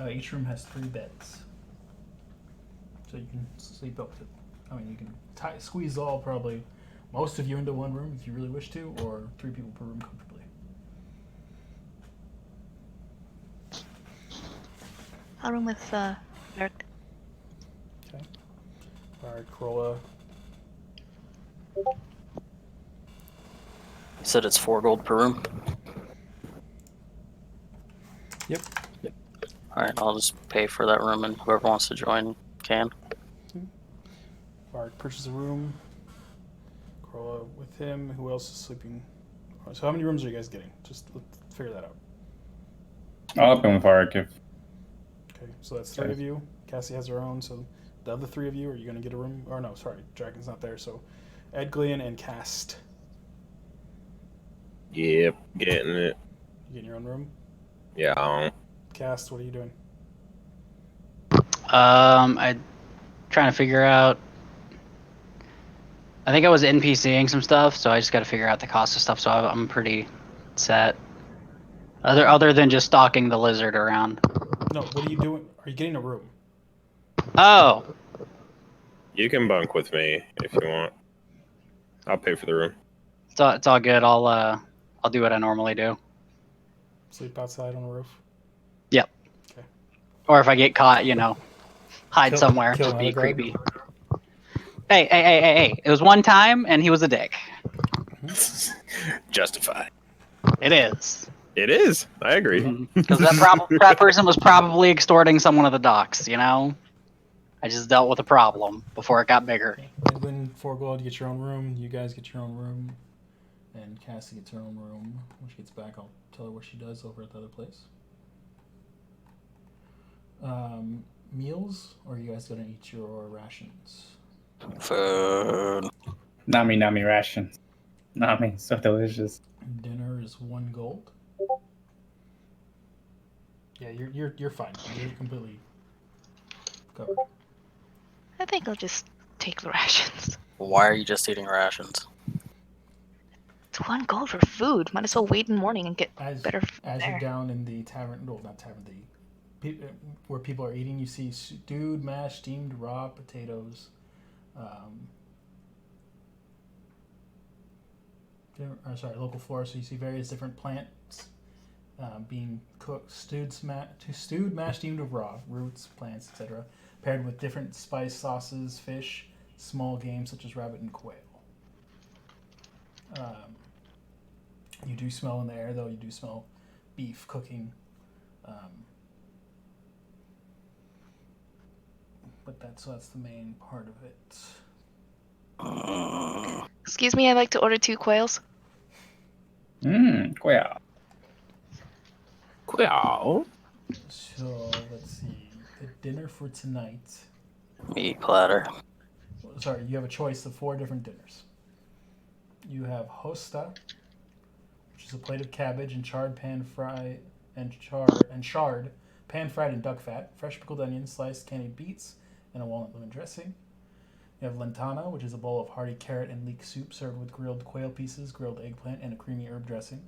Each room has 3 beds. So you can sleep up to. I mean, you can squeeze most of you into one room if you really wish to, or 3 people per room comfortably. I'll room with Eric. Okay. All right, Corolla. You said it's 4 gold per room. Yep. All right, I'll just pay for that room, and whoever wants to join can. Bard purchase a room. Corolla with him. Who else is sleeping? So how many rooms are you guys getting? Just let's figure that out. I'll open with Ark if. Okay, so that's 3 of you. Cassie has her own. So the other 3 of you, are you going to get a room? Or no, sorry, Dragon's not there. So Edglian and Cast. Yep, getting it. You getting your own room? Yeah. Cast, what are you doing? I trying to figure out. I think I was NPCing some stuff, so I just got to figure out the cost of stuff. So I'm pretty set. Other than just stalking the lizard around. No, what are you doing? Are you getting a room? Oh, You can bunk with me if you want. I'll pay for the room. it's all good. I'll do what I normally do. Sleep outside on a roof? Yep. Okay. Or if I get caught, hide Kill- somewhere. kill Just be another guard? creepy. Hey! It was one time, and he was a dick. Justified. It is. It is. I agree. Because that person was probably extorting someone at the docks. I just dealt with a problem before it got bigger. Edwin, 4 gold, you get your own room. You guys get your own room. And Cassie gets her own room. When she gets back, I'll tell her what she does over at the other place. Meals, or are you guys gonna eat your rations? Food. Nami rations. Nami, so delicious. Dinner is 1 gold. Yeah, you're fine. You're completely covered. I think I'll just take the rations. Why are you just eating rations? It's 1 gold for food. Might as well wait in the morning and get better food As there. you're down in the tavern, no, not tavern, where people are eating, you see stewed, mashed, steamed, raw potatoes. Local flora. So you see various different plants being cooked, stewed, mashed, steamed, or raw, roots, plants, etc., paired with different spice sauces, fish, small game such as rabbit and quail. You do smell in the air, though. You do smell beef cooking. But that's the main part of it. Excuse me, I'd like to order 2 quails. Quail. Well, So let's see. The dinner for tonight. Meat platter. Sorry, you have a choice of 4 different dinners. You have hosta, which is a plate of cabbage and charred pan fried pan fried in duck fat, fresh pickled onions, sliced candied beets, and a walnut lemon dressing. You have lentana, which is a bowl of hearty carrot and leek soup served with grilled quail pieces, grilled eggplant, and a creamy herb dressing.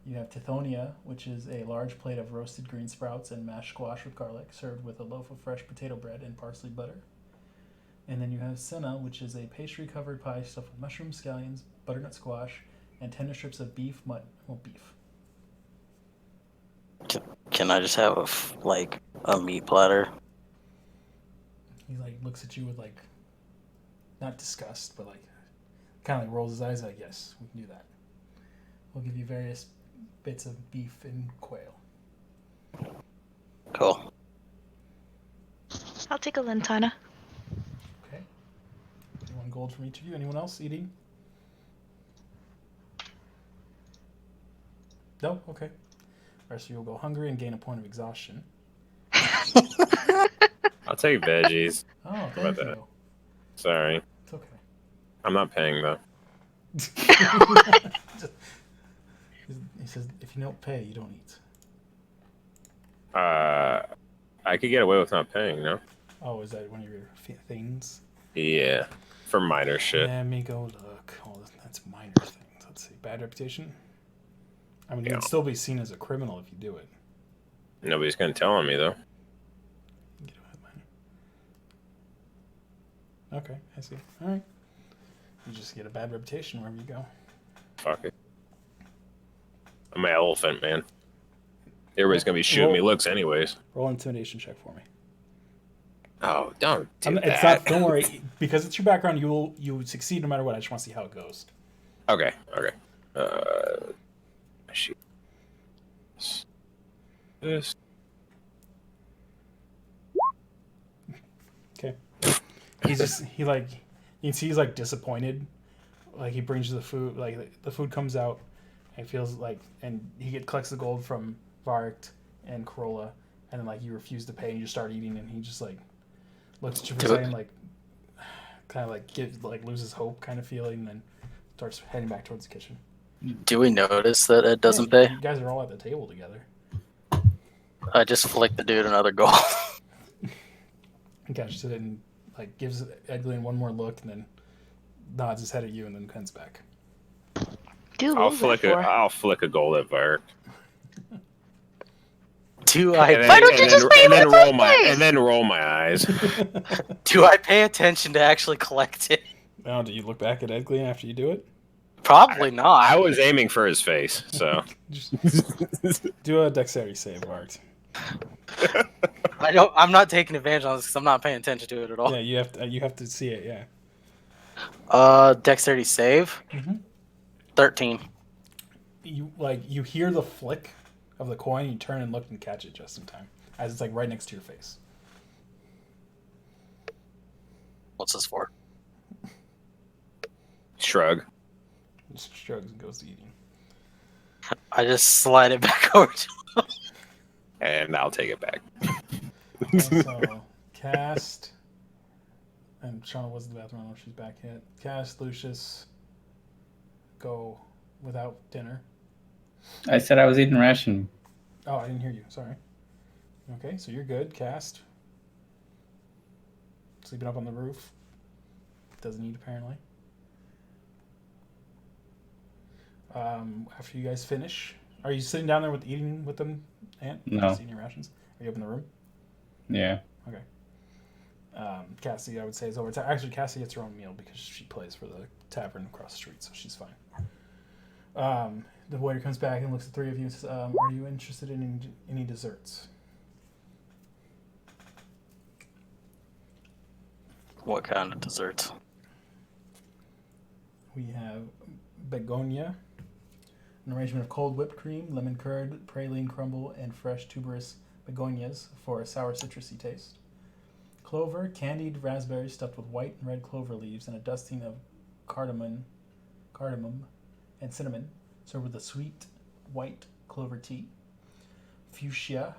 You have tithonia, which is a large plate of roasted green sprouts and mashed squash with garlic, served with a loaf of fresh potato bread and parsley butter. And then you have senna, which is a pastry-covered pie stuffed with mushrooms, scallions, butternut squash, and tender strips of beef. Can I just have a meat platter? He looks at you with not disgust, but kind of rolls his eyes like, yes, we can do that. We'll give you various bits of beef and quail. Cool. I'll take a lentana. Okay. 1 gold from each of you. Anyone else eating? No? Okay. Alright, so you'll go hungry and gain a point of exhaustion. I'll take veggies. Oh, thank that? you. Sorry. It's okay. I'm not paying, though. He says, if you don't pay, you don't eat. I could get away with not paying, no? Oh, is that one of your things? Yeah. For minor shit. Let me go look. Oh, that's minor things. Let's see. Bad reputation? I mean, you'd still be seen as a criminal if you do it. Nobody's gonna tell on me, though. Okay, I see. All right. You just get a bad reputation wherever you go. Fuck it. I'm an elephant, man. Everybody's gonna be shooting me looks anyways. Roll an intimidation check for me. Oh, don't do It's that. not. Don't worry, because it's your background. You succeed no matter what. I just want to see how it goes. Okay. Shoot. This. Okay. He's just you can see he's like disappointed. Like he brings you the food. Like the food comes out, and feels like, and he collects the gold from Varkt and Corolla, and then like you refuse to pay and you start eating, and he just like looks at you for a second, like kind of like loses hope kind of feeling, and then starts heading back towards the kitchen. Do we notice that it doesn't Yeah, pay? you guys are all at the table together. I just flick the dude another goal. He catches it and like gives Edglin one more look, and then nods his head at you, and then comes back. Dude, I'll flick a gold at Vark. Why don't you just pay him in the first place? And then roll my eyes. Do I pay attention to actually collect it? Now, do you look back at Edglin after you do it? Probably not. I was aiming for his face, so. Do a dexterity save, Art. I'm not taking advantage of this because I'm not paying attention to it at all. Yeah, you have to see it. Yeah. Dexterity save. 13. You hear the flick of the coin. You turn and look and catch it just in time, as it's like right next to your face. What's this for? Shrug. Just shrugs and goes to eating. I just slide it back over to him. And I'll take it back. So, Cast. And Shauna was in the bathroom. I don't know if she's back yet. Cast, Lucius, go without dinner. I said I was eating ration. Oh, I didn't hear you. Sorry. Okay, so you're good. Cast. Sleeping up on the roof. Doesn't eat, apparently. After you guys finish, are you sitting down there eating with them, Ant? No. Just eating your rations? Are you up in the room? Yeah. Okay. Cassie, I would say, is over. Actually, Cassie gets her own meal because she plays for the tavern across the street, so she's fine. The waiter comes back and looks at the three of you and says, are you interested in any desserts? What kind of desserts? We have begonia, an arrangement of cold whipped cream, lemon curd, praline crumble, and fresh tuberous begonias for a sour citrusy taste. Clover, candied raspberries stuffed with white and red clover leaves and a dusting of cardamom and cinnamon, served with a sweet white clover tea. Fuchsia,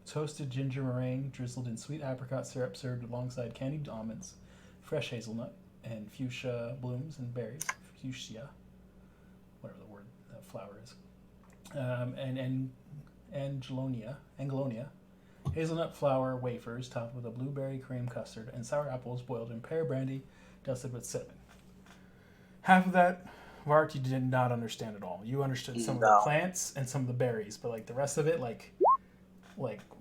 toasted ginger meringue drizzled in sweet apricot syrup served alongside candied almonds, fresh hazelnut, and fuchsia blooms and berries. Fuchsia, whatever the word flower is. And Angelonia, hazelnut flour wafers topped with a blueberry cream custard, and sour apples boiled in pear brandy dusted with cinnamon. Half of that, Vark, you did not understand at all. You understood some of the plants and some of the berries, but like the rest of it, like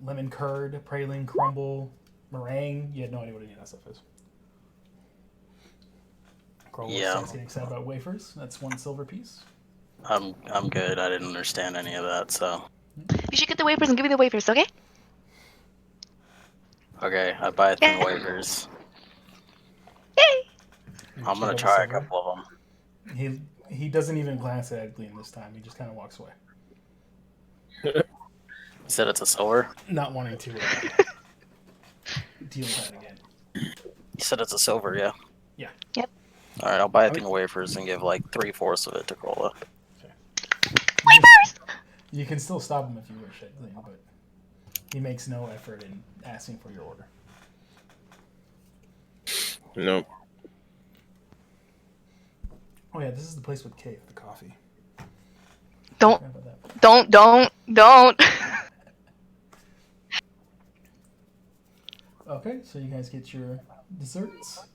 lemon curd, praline crumble, meringue, you had no idea what any of that stuff is. Carl starts getting excited about wafers. That's 1 silver piece. I'm good. I didn't understand any of that, so. You should get the wafers and give me the wafers, okay? Okay, I buy 10 wafers. Yay! I'm gonna try a couple of them. He doesn't even glance at Edglin this time. He just kind of walks away. You said it's a silver? Not wanting to deal with that again. You said it's a silver, yeah? Yeah. Yep. Alright, I'll buy a thing of wafers and give like 3/4 of it to Cola. Wafers! You can still stop him if you wish, Edglin, but he makes no effort in asking for your order. Nope. Oh yeah, this is the place with Kate, the coffee. Don't. Forgot about that. Don't. Okay, so you guys get your desserts.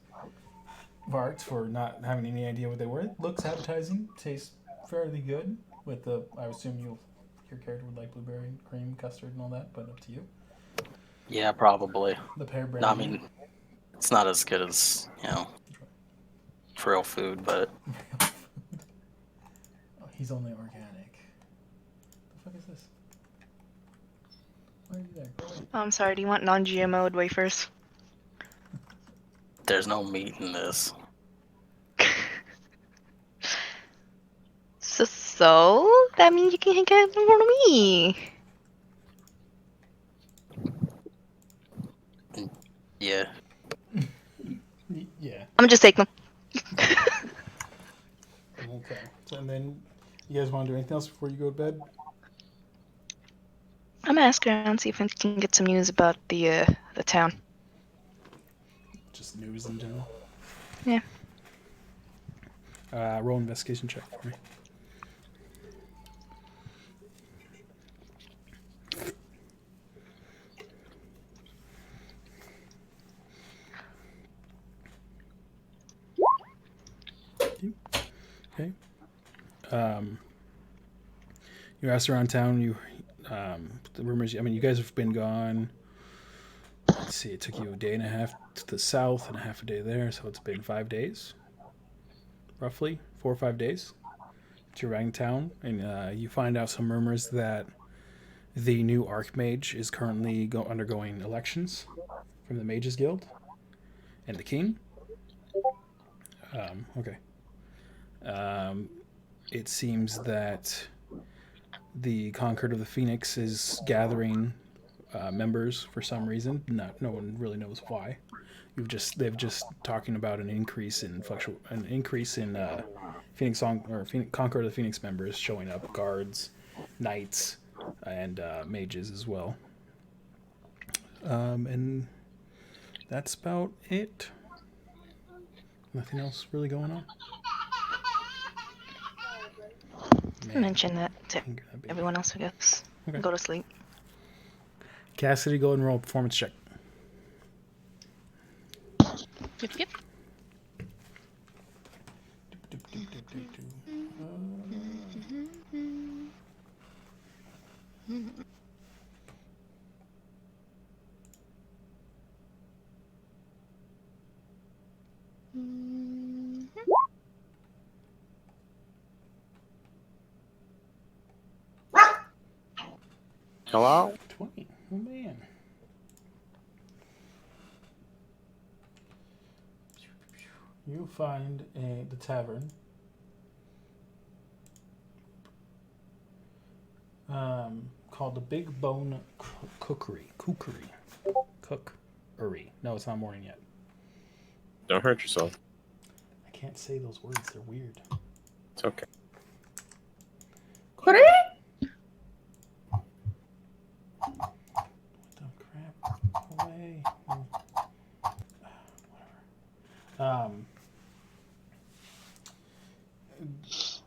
Varks, for not having any idea what they were. It looks appetizing, tastes fairly good. With the, I assume your character would like blueberry cream, custard, and all that, but up to you. Yeah, probably. The pear brandy. I mean, It's not as good as, real food, but Oh, he's only organic. The fuck is this? Why are you there? Go away. Oh, I'm sorry. Do you want non-GMO'd wafers? there's no meat in this. So that means you can get it from me. Yeah. Yeah. I'm gonna just take them. Okay. So, and then you guys want to do anything else before you go to bed? I'm gonna ask around, see if I can get some news about the town. Just news in general. Yeah. Roll investigation check for me. Okay. You asked around town. The rumors. I mean, you guys have been gone. Let's see. It took you a day and a half to the south and a half a day there, so it's been 5 days, roughly 4 or 5 days. To your town, and you find out some rumors that the new Archmage is currently undergoing elections from the Mages Guild and the King. Okay. It seems that the Concord of the Phoenix is gathering members for some reason. No one really knows why. They've just talking about an increase in Phoenix Concord of the Phoenix members showing up, guards, knights, and mages as well. And that's about it. Nothing else really going on. Man, Mention that to anger that baby. everyone else, I guess. Okay. Go to sleep. Cassidy, go and roll a performance check. Yep. Hello? 20. Oh, man. You find the tavern. Called the Big Bone Cookery. Cookery. No, it's not morning yet. Don't hurt yourself. I can't say those words. They're weird. It's okay. What the crap? Away. Whatever.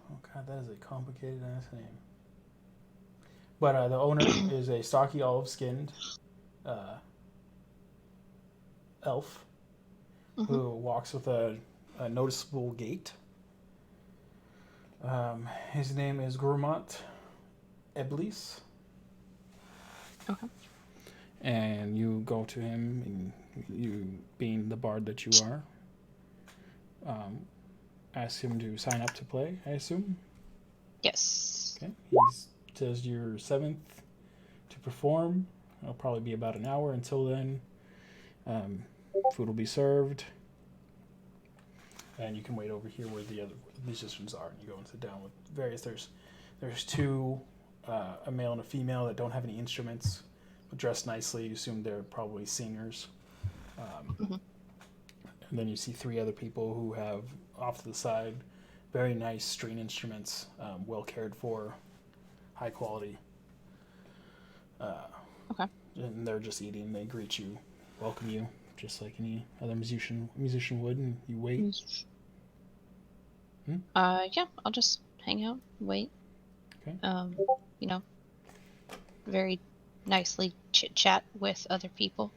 Oh god, that is a complicated ass name. But the owner is a stocky, olive-skinned elf who walks with a noticeable gait. His name is Gourmand Eblis. Okay. And you go to him, and you, being the bard that you are, ask him to sign up to play, I assume? Yes. Okay. He says you're 7th to perform. It'll probably be about an hour until then. Food will be served. And you can wait over here where the other musicians are, and you go and sit down with various. There's two, a male and a female that don't have any instruments, but dress nicely. You assume they're probably singers. And then you see 3 other people who have off to the side very nice string instruments, well cared for, high quality. Okay. And they're just eating. They greet you, welcome you, just like any other musician would, and you wait. Yeah, I'll just hang out, wait. Okay. Very nicely chit chat with other people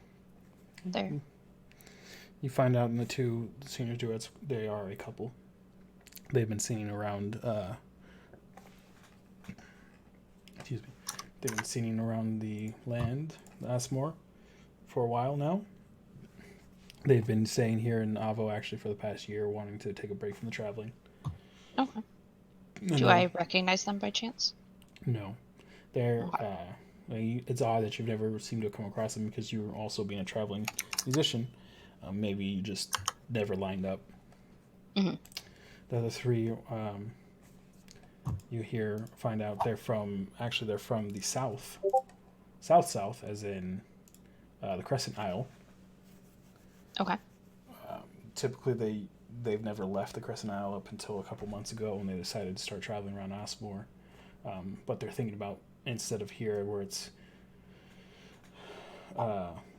there. You find out in the 2 senior duets, they are a couple. They've been singing around. Excuse me. They've been singing around the land, Asmore, for a while now. They've been staying here in Avo actually for the past year, wanting to take a break from the traveling. Okay. And Do then- I recognize them by chance? No, they're. It's odd that you've never seemed to come across them because you also being a traveling musician. Maybe you just never lined up. Mhm. The other three, you find out they're from the south, as in the Crescent Isle. Okay. Typically, they've never left the Crescent Isle up until a couple months ago when they decided to start traveling around Osmore. But they're thinking about, instead of here where it's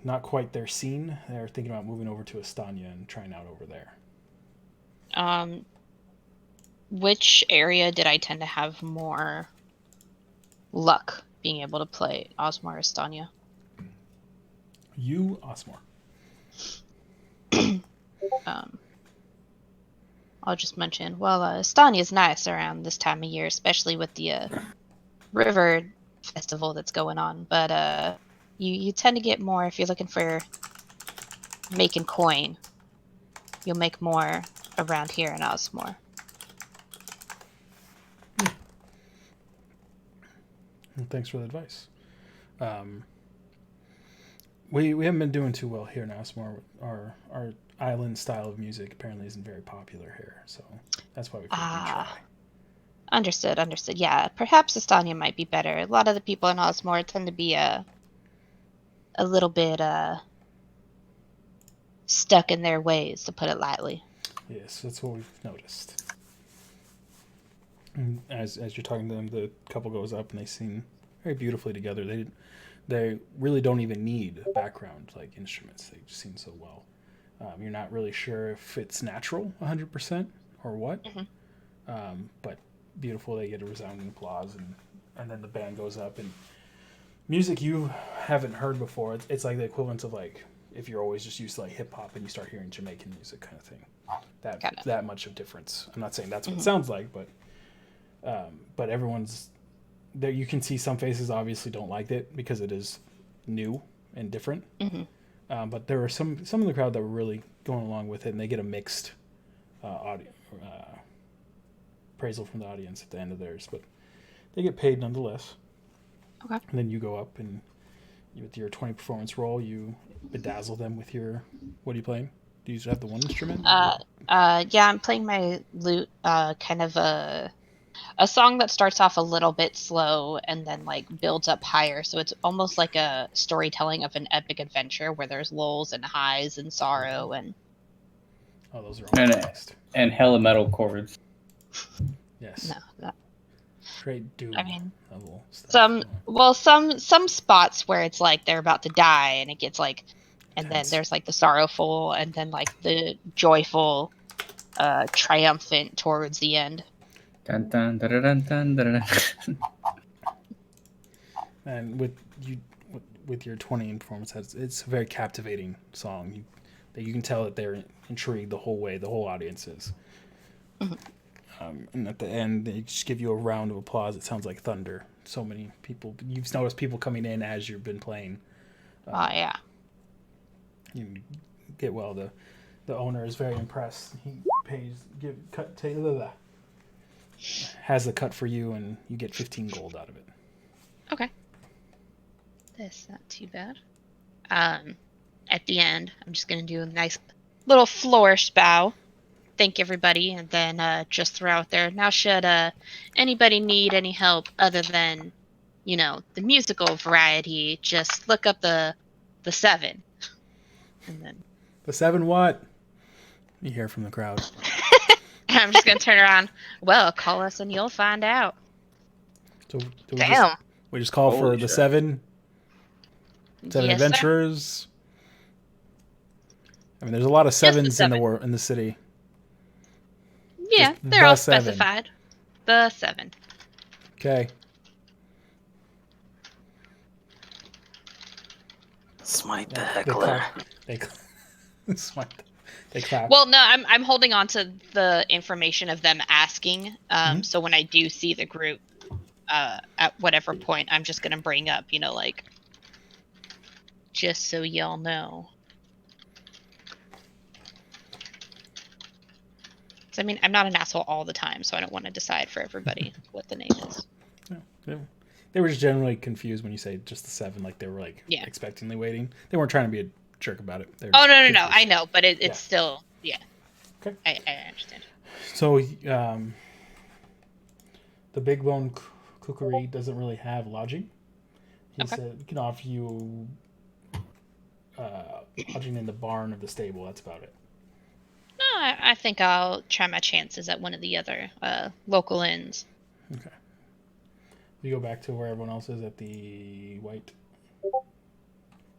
not quite their scene, they're thinking about moving over to Estania and trying out over there. Which area did I tend to have more luck being able to play Osmar Estania? Osmore. I'll just mention, well, Estania's nice around this time of year, especially with the river festival that's going on. But you tend to get more if you're looking for making coin. You'll make more around here in Osmore. Well, thanks for the advice. We haven't been doing too well here in Osmore. Our island style of music apparently isn't very popular here, so that's why we figured we'd try. Understood. Yeah, perhaps Estania might be better. A lot of the people in Osmore tend to be a little bit stuck in their ways, to put it lightly. Yes, that's what we've noticed. And as you're talking to them, the couple goes up and they sing very beautifully together. They really don't even need background like instruments. They just sing so well. You're not really sure if it's natural 100% or what, but beautiful. They get a resounding applause, and then the band goes up, and music you haven't heard before. It's like the equivalent of like if you're always just used to like hip hop and you start hearing Jamaican music kind of thing. That much of difference. I'm not saying that's what it sounds like, but everyone's there. You can see some faces obviously don't like it because it is new and different. But there were some in the crowd that were really going along with it, and they get a mixed appraisal from the audience at the end of theirs, but they get paid nonetheless. Okay. And then you go up and with your 20 performance roll, you bedazzle them with your. What are you playing? Do you have the one instrument? Yeah, I'm playing my lute. Kind of a song that starts off a little bit slow and then like builds up higher. So it's almost like a storytelling of an epic adventure where there's lulls and highs and sorrow and. Oh, those are all mixed. And hella metal chords. Yes. No. Straight doom. I mean, level stuff. some spots where it's like they're about to die and it gets like, and Tense. then there's like the sorrowful and then like the joyful, triumphant towards the end. Dun, dun, dun, dun, dun, dun, dun. And with your 20 in performance, it's a very captivating song. You can tell that they're intrigued the whole way. The whole audience is. And at the end, they just give you a round of applause. It sounds like thunder. So many people. You've noticed people coming in as you've been playing. Yeah. You get well. The owner is very impressed. He has a cut for you, and you get 15 gold out of it. Okay. That's not too bad. At the end, I'm just gonna do a nice little flourish bow. Thank everybody, and then just throw out there. Now, should anybody need any help other than, the musical variety, just look up the 7, and then The 7 what? You hear from the crowd. I'm just gonna turn around. Well, call us and you'll find out. So Damn. we just call for Holy the shit. 7 Yes, sir. adventurers. I mean, there's a lot of Just the 7s in 7. the city. Yeah, Just they're the all 7. specified. The 7. Okay. Smite the They heckler. clap. They clap. Well, no, I'm holding on to the information of them asking. So when I do see the group, at whatever point, I'm just gonna bring up, like, just so y'all know. 'Cause, I mean, I'm not an asshole all the time, so I don't want to decide for everybody what the name is. Yeah. They were just generally confused when you say just the 7, like they were like Yeah. expectantly waiting. They weren't trying to be a jerk about it. They were Oh, just no, confused. I know, but it's Yeah. still, yeah. Okay. I understand. So, the Big Bone Cookery doesn't really have lodging. He Okay. said he can offer you lodging in the barn of the stable. That's about it. No, I think I'll try my chances at one of the other local inns. Okay. We go back to where everyone else is at the White.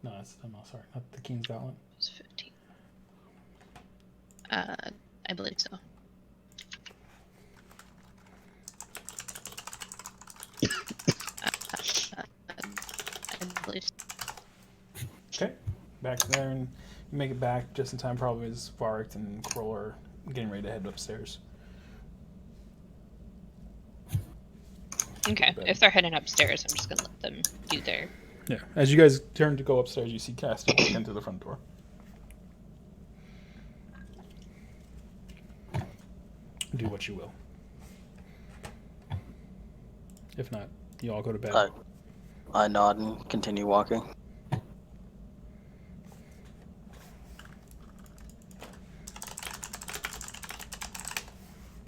No, sorry, not the King's Gauntlet. It's 15. I believe so. I believe so. Okay, back there, and you make it back just in time. Probably as Varric and Kroll are getting ready to head upstairs. Okay, if they're heading upstairs, I'm just gonna let them do their. Yeah, as you guys turn to go upstairs, you see Cassie walk into the front door. Do what you will. If not, you all go to bed. I nod and continue walking.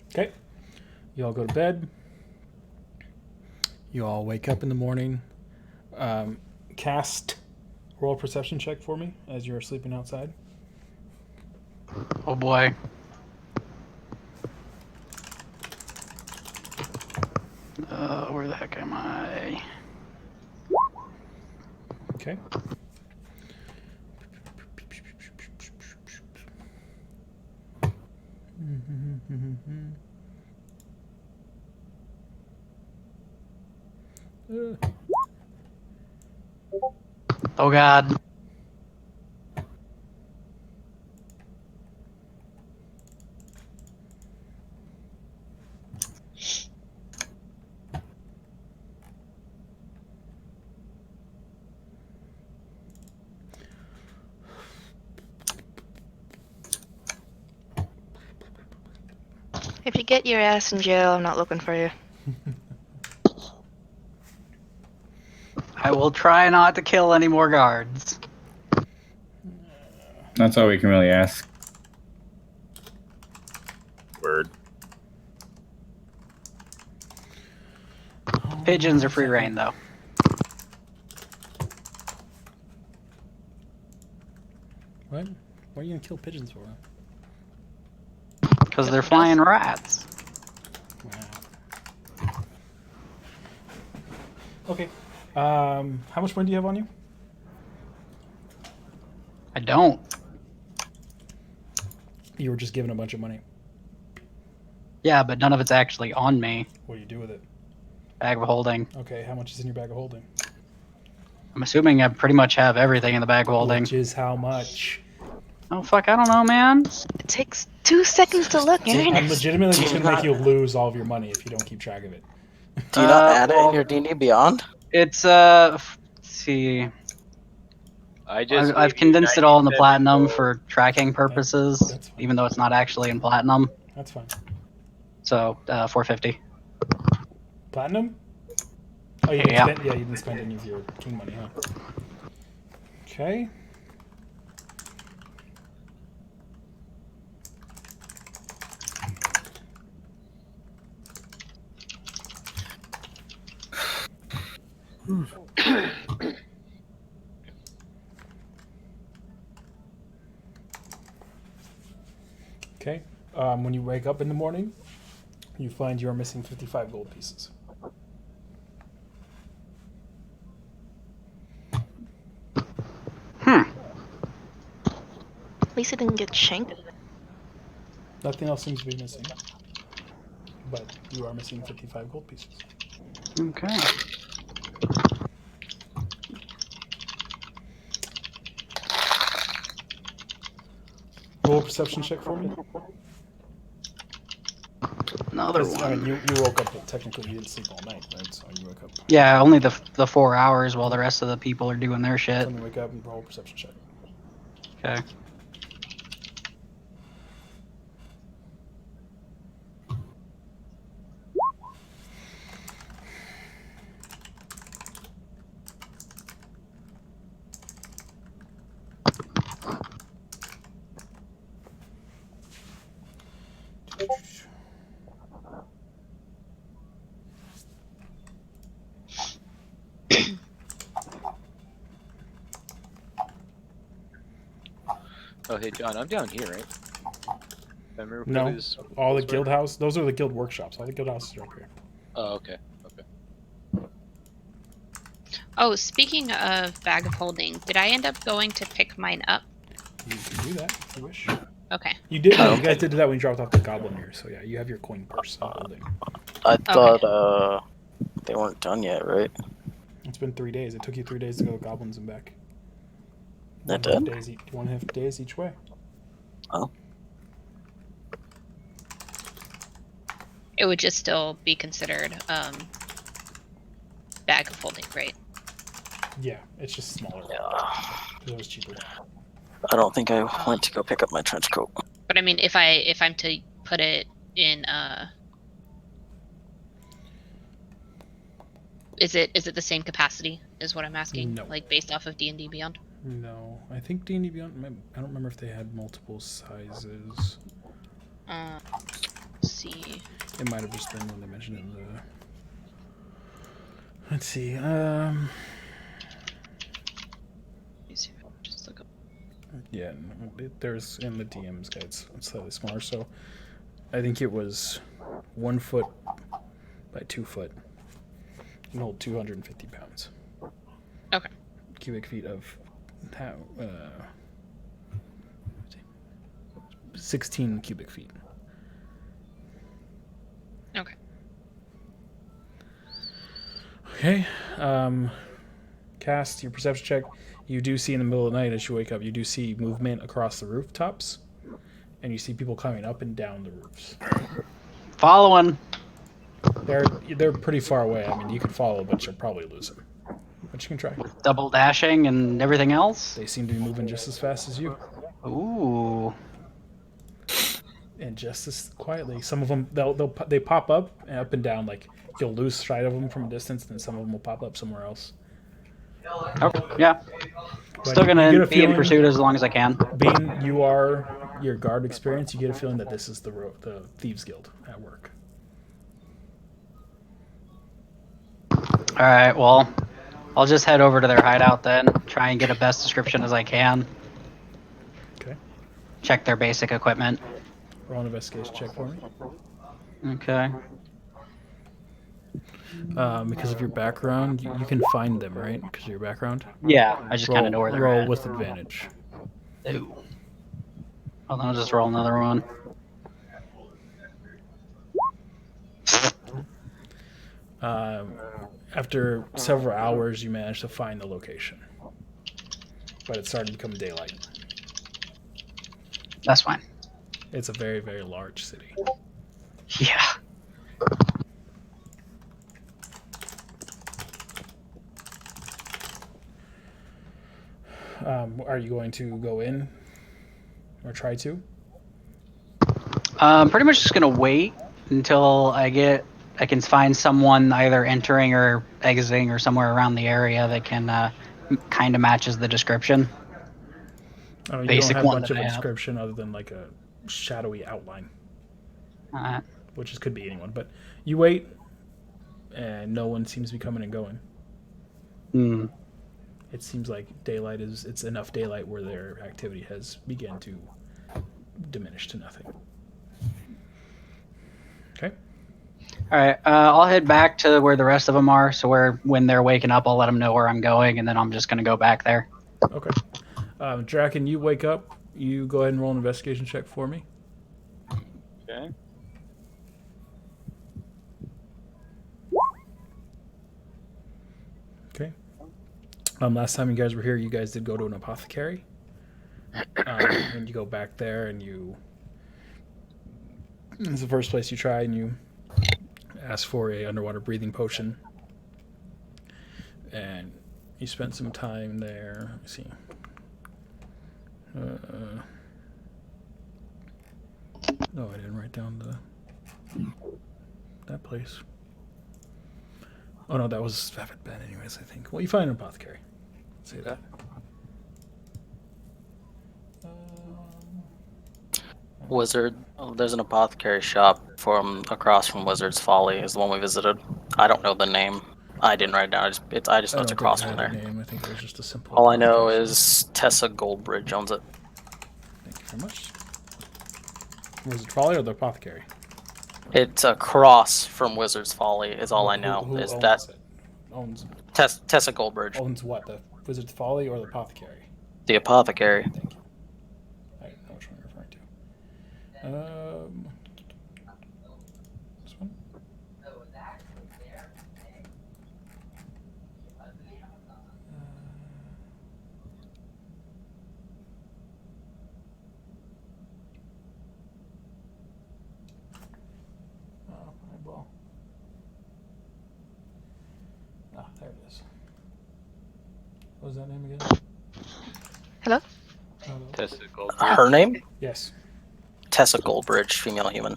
Okay, you all go to bed. You all wake up in the morning. Cast roll perception check for me as you're sleeping outside. Oh boy. Where the heck am I? Okay. Oh god. If you get your ass in jail, I'm not looking for you. I will try not to kill any more guards. That's all we can really ask. Word. Pigeons are free reign, though. What? What are you gonna kill pigeons for? Because they're flying rats. Wow. Okay. How much money do you have on you? I don't. You were just given a bunch of money. Yeah, but none of it's actually on me. What do you do with it? Bag of holding. Okay, how much is in your bag of holding? I'm assuming I pretty much have everything in the bag of holding. Which is how much? Oh fuck, I don't know, man. It takes 2 seconds to look. I'm legitimately just gonna make you lose all of your money if you don't keep track of it. Do you not add it in your D&D Beyond? It's let's see. I've condensed it all in the platinum for tracking purposes, that's fine. even though it's not actually in platinum. That's fine. So 450. Platinum? Oh, you didn't Yeah. spend. Yeah, you didn't spend any of your king money, huh? Okay. Okay. When you wake up in the morning, you find you are missing 55 gold pieces. At least it didn't get shanked. Nothing else seems to be missing. But you are missing 55 gold pieces. Okay. Roll a perception check for me. Another 'Cause, I one. mean, you woke up, but technically you didn't sleep all night, right? So you woke up. Yeah, only the 4 hours while the rest of the people are doing their shit. So you wake up and roll a perception check. Okay. Oh, hey, John, I'm down here, right? I remember No, these all the were? guild house. Those are the guild workshops. All the guild houses are up here. Oh, okay. Okay. Oh, speaking of bag of holding, did I end up going to pick mine up? You can do that if you wish. Okay. You did. Yeah, Oh, you guys okay. did that when you dropped off the goblin ear. So yeah, you have your coin purse of holding. I thought they weren't done yet, right? It's been 3 days. It took you 3 days to go to goblins and back. That did? 1.5 days each way. Oh. It would just still be considered bag of holding, right? Yeah, it's just smaller. Yeah. It was cheaper. I don't think I went to go pick up my trench coat. But I mean, if I'm to put it in, is it the same capacity? Is what I'm asking. No. Like based off of D&D Beyond. No, I think D&D Beyond. I don't remember if they had multiple sizes. Let's see. It might have just been when they mentioned it in the. Let's see. Just look up. Yeah, there's in the DM's guide. It's slightly smaller. So, I think it was 1 foot by 2 foot. Can hold 250 pounds. Okay. Cubic feet of 16 cubic feet. Okay. Okay. Cast your perception check. You do see in the middle of the night as you wake up, you do see movement across the rooftops, and you see people climbing up and down the roofs. Following. They're pretty far away. I mean, you can follow, but you'll probably lose them. But you can try. Double dashing and everything else. They seem to be moving just as fast as you, Ooh. and just as quietly. Some of them they pop up and down. Like you'll lose sight of them from a distance, and some of them will pop up somewhere else. Okay. Yeah. But Still you get gonna a be in feeling- pursuit as long as I can. Being you are your guard experience, you get a feeling that this is the thieves guild at work. All right. Well, I'll just head over to their hideout then. Try and get a best description as I can. Okay. Check their basic equipment. Roll an investigation check for me. Okay. Because of your background, you can find them, right? Because of your background. Yeah, I just kind of know where they're roll at. with advantage. Ooh. Well, then I'll just roll another one. After several hours, you manage to find the location, but it's starting to become daylight. That's fine. It's a very, very large city. Yeah. Are you going to go in or try to? Pretty much just gonna wait until I can find someone either entering or exiting or somewhere around the area that can kind of matches the description. I mean, you Basic don't have one much that of a I have. description other than like a shadowy outline, which could be anyone. But you wait, and no one seems to be coming and going. Hmm. It seems like it's enough daylight where their activity has begun to diminish to nothing. Okay. All right. I'll head back to where the rest of them are. So when they're waking up, I'll let them know where I'm going, and then I'm just gonna go back there. Okay. Draken, you wake up. You go ahead and roll an investigation check for me. Okay. Okay. Last time you guys were here, you guys did go to an apothecary. And you go back there, and it's the first place you try, and you ask for a underwater breathing potion. And you spent some time there. Let me see. No, I didn't write down that place. Oh no, that was Avid Ben anyways, I think. Well, you find an apothecary. Say that. Wizard. There's an apothecary shop from across from Wizard's Folly. Is the one we visited. I don't know the name. I didn't write it down. I just know I it's don't think across it from had a there. name. I think it was just a simple. All I know apothecary shop. is Tessa Goldbridge owns it. Thank you very much. Was it Trolley or the apothecary? It's across from Wizard's Folly. Is all I Who- know. Who Is owns that it? Owns Tessa Goldbridge, what? The Wizard's Folly or the apothecary? the apothecary? Thank you. I don't know which one you're referring to. This one. Oh, eyeball. Ah, there it is. What was that name again? Hello? Tessa Goldberg. Her name? Yes. Tessa Goldbridge, female human.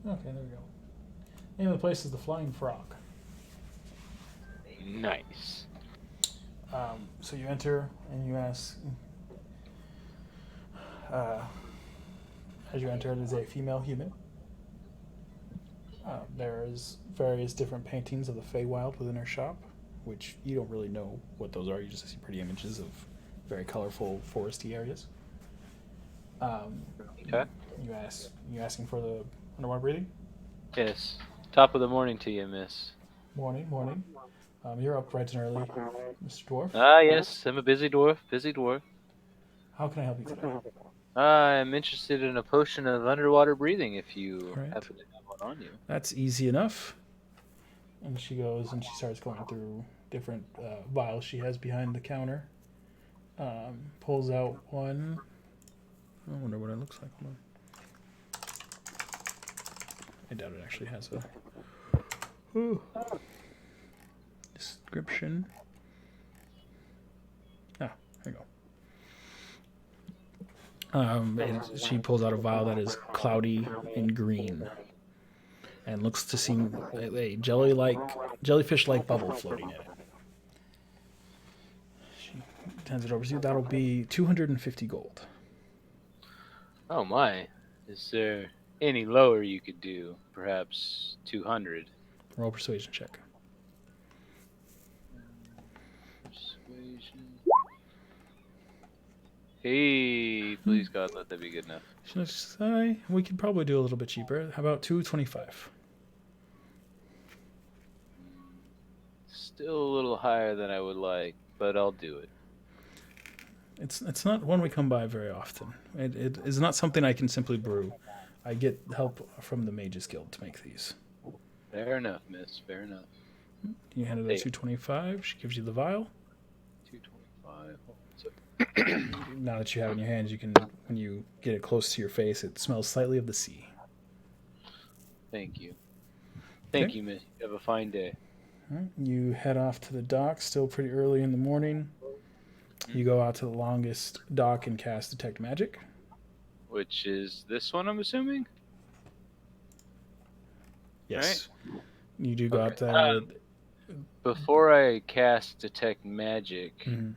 Okay, there we go. Name of the place is the Flying Frog. Nice. So you enter and you ask. As you enter, it is a female human. There's various different paintings of the Feywild within her shop, which you don't really know what those are. You just see pretty images of very colorful foresty areas. Okay. You asking for the underwater breathing? Yes. Top of the morning to you, miss. Morning. You're up bright and early, Mr. Dwarf. Ah, yes. I'm a busy dwarf. How can I help you today? I'm interested in a potion of underwater breathing if you Right. happen to have one on you. That's easy enough. And she goes and she starts going through different vials she has behind the counter. Pulls out one. I wonder what it looks like. Hold on. I doubt it actually has a description. Ah, there you go. She pulls out a vial that is cloudy and green, and looks to seem a jellyfish-like bubble floating in it. She hands it over to you. That'll be 250 gold. Oh my. Is there any lower you could do? Perhaps 200? Roll a persuasion check. Persuasion. Hey, please God, let that be good enough. She looks, we could probably do a little bit cheaper. How about 225? Still a little higher than I would like, but I'll do it. It's not one we come by very often. It is not something I can simply brew. I get help from the Mages Guild to make these. Fair enough, miss. Fair enough. You hand her the 225. She gives you the vial. 225. Now that you have it in your hands, you can, when you get it close to your face, it smells slightly of the sea. Thank you. Thank Okay. you, miss. You have a fine day. All right, you head off to the dock, still pretty early in the morning. You go out to the longest dock and cast Detect Magic. Which is this one, I'm assuming? Yes. You do go out Okay. there. Before I cast Detect Magic, Mhm.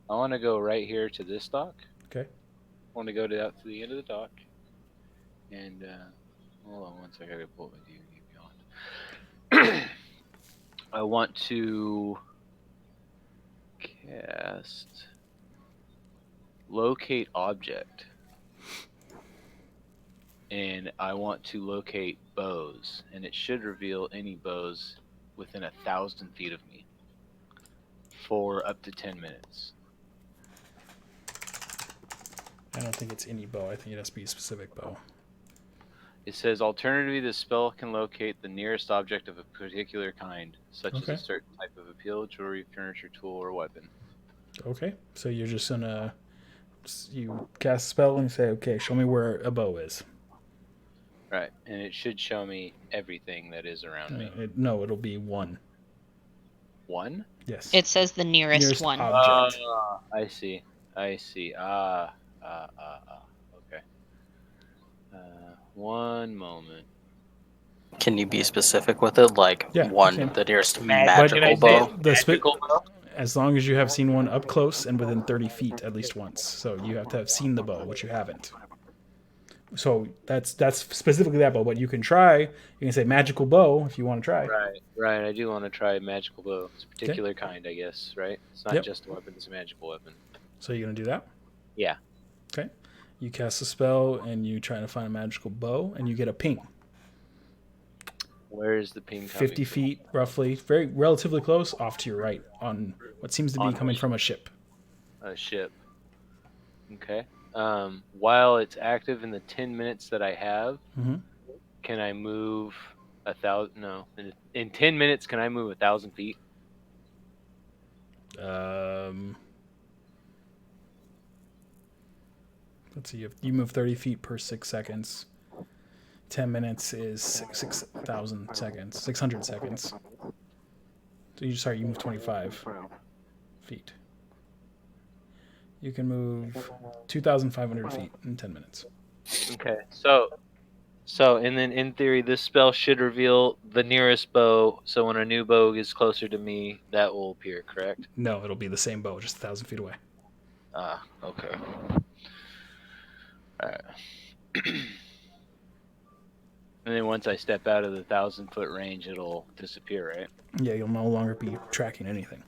I want to go right here to this dock. Okay. I want to go out to the end of the dock. And, hold on one second. I gotta pull up my DVD beyond. I want to cast Locate Object. And I want to locate bows. And it should reveal any bows within 1,000 feet of me for up to 10 minutes. I don't think it's any bow. I think it has to be a specific bow. It says, alternatively, the spell can locate the nearest object of a particular kind, such Okay. as a certain type of appeal, jewelry, furniture, tool, or weapon. Okay. So you're just gonna you cast a spell and say, okay, show me where a bow is. Right, and it should show me everything that is around me. No, it'll be one. One? Yes. It says the nearest one. object. I see. Okay. One moment. Can you be specific with it? Like Yeah, one, okay. the nearest Can I magical say bow? The magical bow? as long as you have seen one up close and within 30 feet at least once. So you have to have seen the bow, which you haven't. So that's specifically that bow. But you can try. You can say magical bow if you want to try. Right. I do want to try magical bow. It's a particular kind, I guess. Right? It's not Yep. just a weapon; it's a magical weapon. So you're gonna do that. Yeah. Okay. You cast a spell and you try to find a magical bow, and you get a ping. Where is the ping coming 50 from? feet, roughly, very relatively close, off to your right on what seems to be On coming from a ship. A ship. Okay. While it's active in the 10 minutes that I have, Mhm. can I move 1,000? No. In 10 minutes, can I move 1,000 feet? Let's see. If you move 30 feet per 6 seconds, 10 minutes is 6,000 seconds, 600 seconds. So you move 25 feet. You can move 2,500 feet in 10 minutes. Okay. And then in theory, this spell should reveal the nearest bow. So when a new bow is closer to me, that will appear. Correct? No, it'll be the same bow, just 1,000 feet away. Ah. Okay. All right. And then once I step out of the 1,000-foot range, it'll disappear, right? Yeah, you'll no longer be tracking anything.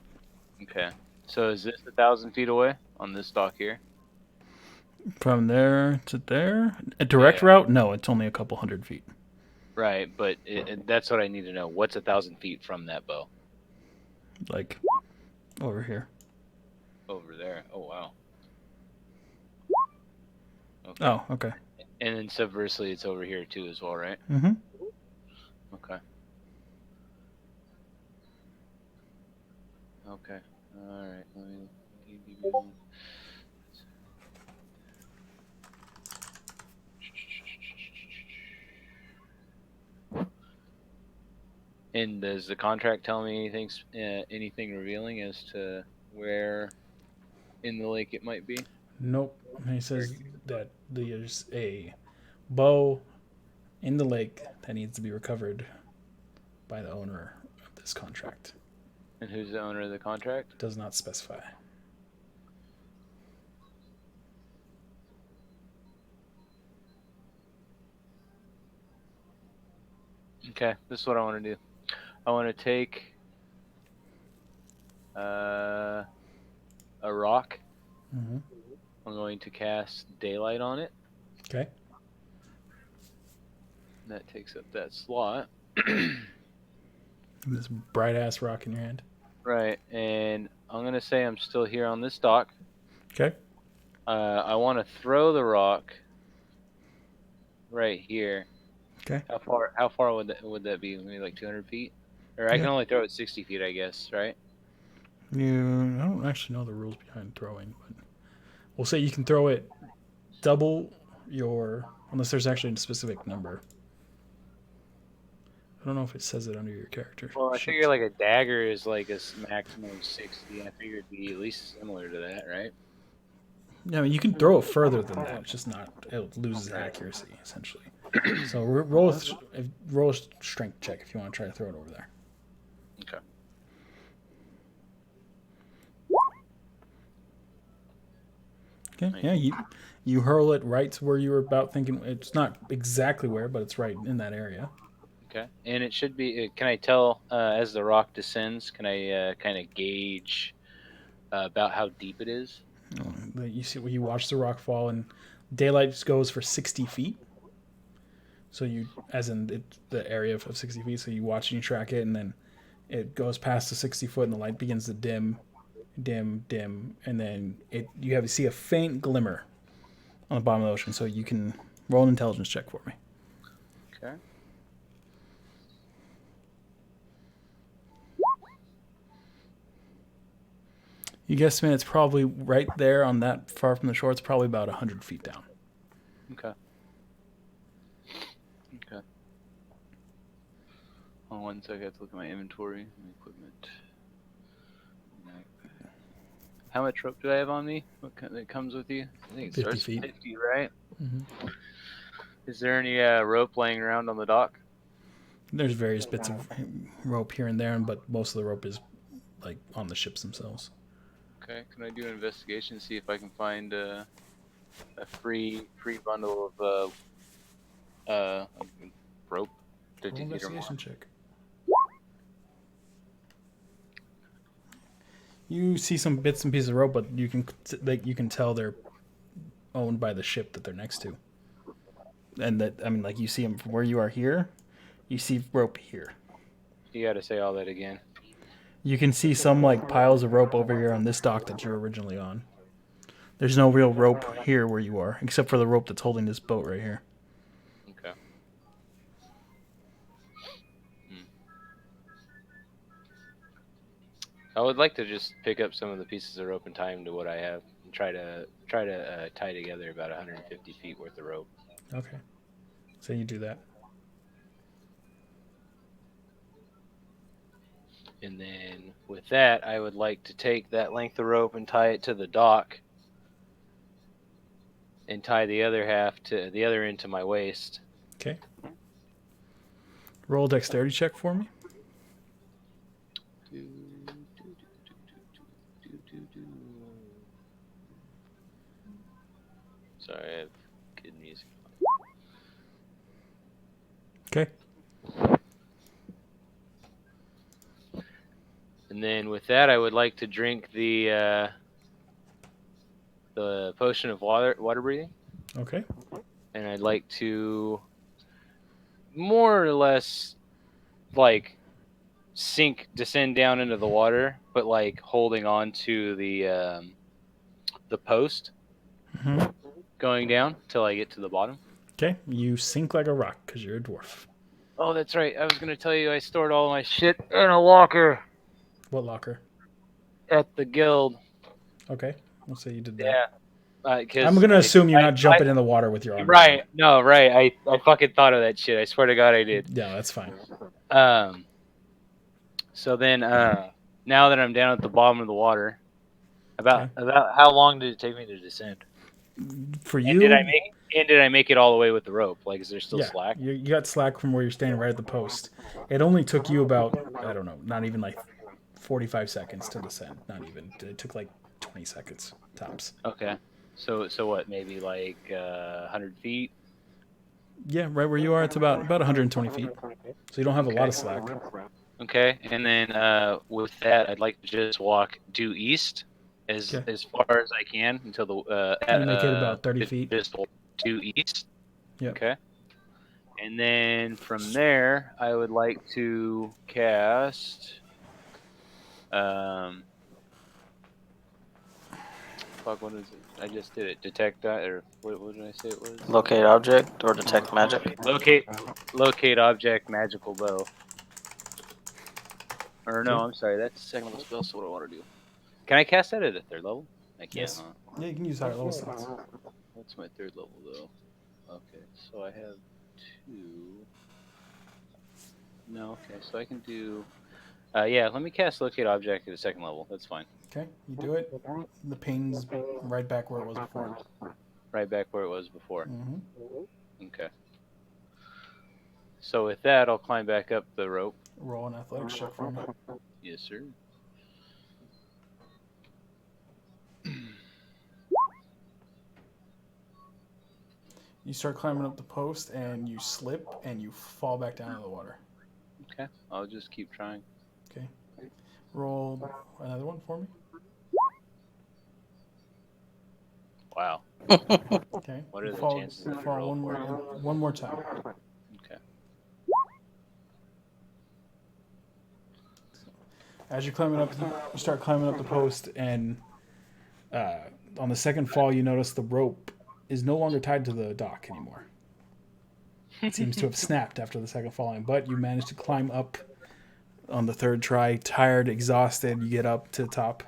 Okay. So is this 1,000 feet away on this dock here? From there to there? A direct route? No, it's only a couple hundred feet. Right, but that's what I need to know. What's 1,000 feet from that bow? Like, over here. Over there. Oh, wow. Okay. Oh, okay. And then subversely, it's over here too as well, right? Mm-hmm. Okay. Okay. All right. Let me give you. And does the contract tell me anything revealing as to where in the lake it might be? Nope. He says that there's a bow in the lake that needs to be recovered by the owner of this contract. And who's the owner of the contract? Does not specify. Okay, this is what I want to do. I want to take a rock. Mm-hmm. I'm going to cast daylight on it. Okay. That takes up that slot. This bright ass rock in your hand. Right, and I'm going to say I'm still here on this dock. Okay. I want to throw the rock right here. Okay. How far would that be? Maybe like 200 feet? Or I can only throw it 60 feet, I guess, right? I don't actually know the rules behind throwing, but we'll say you can throw it double your, unless there's actually a specific number. I don't know if it says it under your character. Well, I sheet. figure like a dagger is like a maximum of 60. I figure it'd be at least similar to that, right? Yeah, I mean, you can throw it further than that. It's just not, it loses accuracy, essentially. So roll a strength check if you want to try to throw it over there. Okay. Okay. Yeah, you hurl it right to where you were about thinking. It's not exactly where, but it's right in that area. Okay. And it should be. Can I tell as the rock descends? Can I kind of gauge about how deep it is? You see, you watch the rock fall, and daylight goes for 60 feet. So as in the area of 60 feet. So you watch and you track it, and then it goes past the 60 foot, and the light begins to dim, and then you see a faint glimmer on the bottom of the ocean. So you can roll an intelligence check for me. Okay. You guesstimate it's probably right there on that far from the shore. It's probably about 100 feet down. Okay. Okay. Hold on 1 second. I have to look at my inventory, my equipment. How much rope do I have on me? That comes with you? I think it 50 starts feet. at 50, right? Mm-hmm. Is there any rope laying around on the dock? There's various bits of rope here and there, but most of the rope is like on the ships themselves. Okay, can I do an investigation, see if I can find a free bundle of rope to Roll either investigation check. You see some bits and pieces of rope, but you can tell they're owned by the ship that they're next to, and that like you see them from where you are here. You see rope here. You got to say all that again. You can see some like piles of rope over here on this dock that you're originally on. There's no real rope here where you are, except for the rope that's holding this boat right here. Okay. I would like to just pick up some of the pieces of rope and tie them to what I have, and try to tie together about 150 feet worth of rope. Okay. So you do that. And then with that, I would like to take that length of rope and tie it to the dock, and tie the other end to my waist. Okay. Roll a dexterity check for me. Sorry, I have good music. Okay. And then with that, I would like to drink the potion of water breathing. Okay. And I'd like to more or less like descend down into the water, but like holding on to the post, going down till I get to the bottom. Okay. You sink like a rock because you're a dwarf. Oh, that's right. I was gonna tell you I stored all my shit in a locker What locker? at the guild. Okay. We'll say you did that. Yeah. I'm gonna assume you're not jumping in the water with your arm. Right. No, right. I fucking thought of that shit. I swear to God I did. Yeah, that's fine. So then, now that I'm down at the bottom of the water, about how long did it take me to descend? For you, and did I make it all the way with the rope? Like, is there still slack? You got slack from where you're standing right at the post. It only took you about, I don't know, not even like 45 seconds to descend. Not even. It took like 20 seconds tops. Okay. So what? Maybe like 100 feet. Yeah, right where you are, it's about 120 feet. So you don't have a lot of slack. Okay, and then with that, I'd like to just walk due east as far as I can until the you make it about 30 feet. Just due east. Yeah. Okay. And then from there, I would like to cast. Fuck, what is it? I just did it. Detect or what did I say it was? Locate object or detect magic. Locate object, magical bow. Or no, I'm sorry. That's the second level spell. So what I want to do? Can I cast that at a third level? I can't. Yes. Huh? Yeah, you can use higher level slots. What's my third level though? Okay, so I have 2. No, okay, so I can do. Yeah, let me cast locate object at a second level. That's fine. Okay, you do it. The ping's right back where it was before. Right back where it was before. Mm-hmm. Okay. So with that, I'll climb back up the rope. Roll an athletics check for me. Yes, sir. You start climbing up the post, and you slip, and you fall back down in the water. Okay, I'll just keep trying. Okay. Roll another one for me. Wow. Okay. What are the fall, chances that I fall roll one more time. Okay. As you're climbing up, you start climbing up the post, and on the second fall, you notice the rope is no longer tied to the dock anymore. It seems to have snapped after the second falling, but you managed to climb up on the third try. Tired, exhausted, you get up to the top.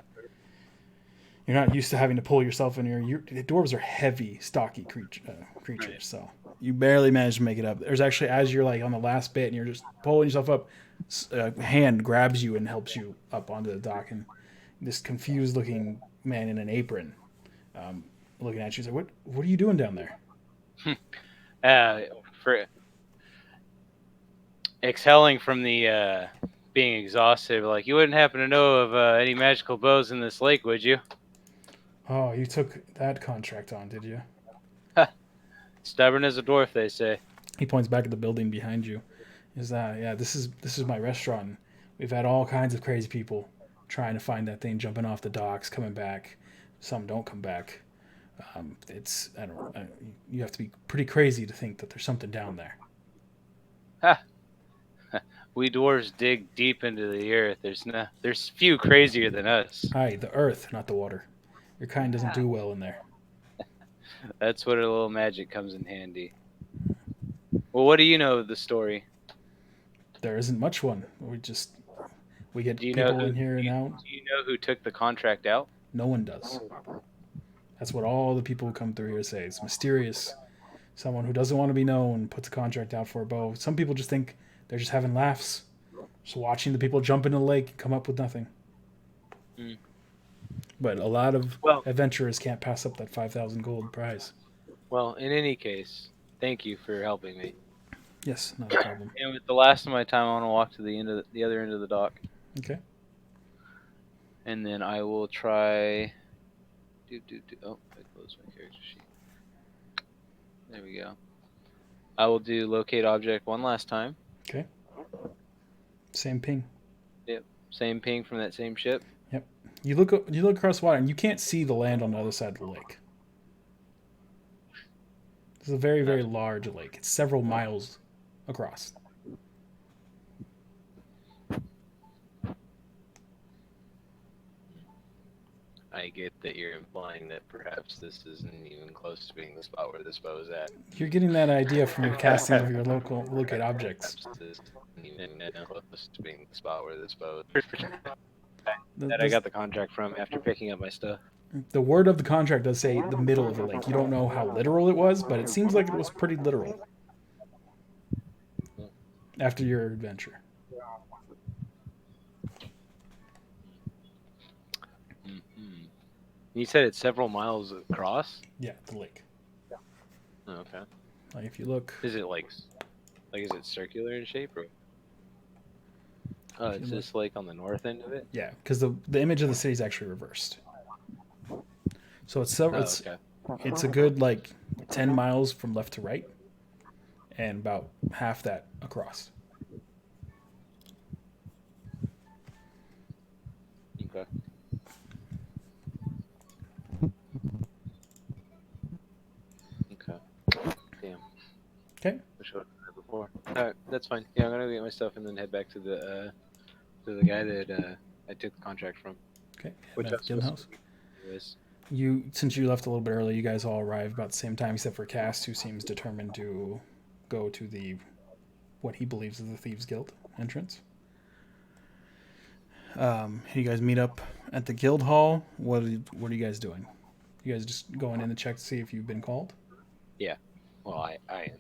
You're not used to having to pull yourself in here. The dwarves are heavy, stocky creatures, so you barely managed to make it up. There's actually, as you're like on the last bit and you're just pulling yourself up, a hand grabs you and helps you up onto the dock, and this confused-looking man in an apron looking at you, he's like, "What are you doing down there?" For exhaling from the being exhausted, like, you wouldn't happen to know of any magical bows in this lake, would you? Oh, you took that contract on, did you? Stubborn as a dwarf, they say. He points back at the building behind you. Is that yeah? This is my restaurant. We've had all kinds of crazy people trying to find that thing, jumping off the docks, coming back. Some don't come back. It's I don't. You have to be pretty crazy to think that there's something down there. Ha! We dwarves dig deep into the earth. There's few crazier than us. Hi, the earth, not the water. Your kind doesn't do well in there. That's where a little magic comes in handy. Well, what do you know of the story? There isn't much one. We get Do you know people who, in here do you, and out. do you know who took the contract out? No one does. That's what all the people who come through here say. It's mysterious. Someone who doesn't want to be known puts a contract out for a bow. Some people just think they're just having laughs, just watching the people jump into the lake and come up with nothing. Hmm. But a lot of Well- adventurers can't pass up that 5,000 gold prize. Well, in any case, thank you for helping me. Yes, not a problem. And with the last of my time, I want to walk to the other end of the dock, Okay. and then I will try. Oh, I closed my character sheet. There we go. I will do locate object one last time. Okay. Same ping. Same ping from that same ship. You look across the water and you can't see the land on the other side of the lake. It's a very, very large lake. It's several miles across. I get that you're implying that perhaps this isn't even close to being the spot where this bow is at. You're getting that idea from your casting of your local locate objects. Perhaps this isn't even close to being the spot where this bow is. That I The, got the contract from after picking up my stuff. the word of the contract does say the middle of the lake. You don't know how literal it was, but it seems like it was pretty literal. After your adventure. Mm-hmm. You said it's several miles across? Yeah, the lake. Oh, okay. Like if you look, Is it is it circular in shape or? Oh, If you it's this lake on the north end of it. yeah, because the image of the city is actually reversed. So it's several. Oh, It's okay. it's a good 10 miles from left to right, and about half that across. Okay. Okay. Damn. Okay. Wish I would have done that before. Alright, that's fine. Yeah, I'm gonna go get my stuff and then head back to the guy that I took the contract from. Okay. Which Back I to the was house. supposed to be anyways. Since you left a little bit early, you guys all arrived about the same time, except for Cass, who seems determined to go to what he believes is the Thieves Guild entrance. You guys meet up at the guild hall. What are you guys doing? You guys just going in to check to see if you've been called? Well, I am.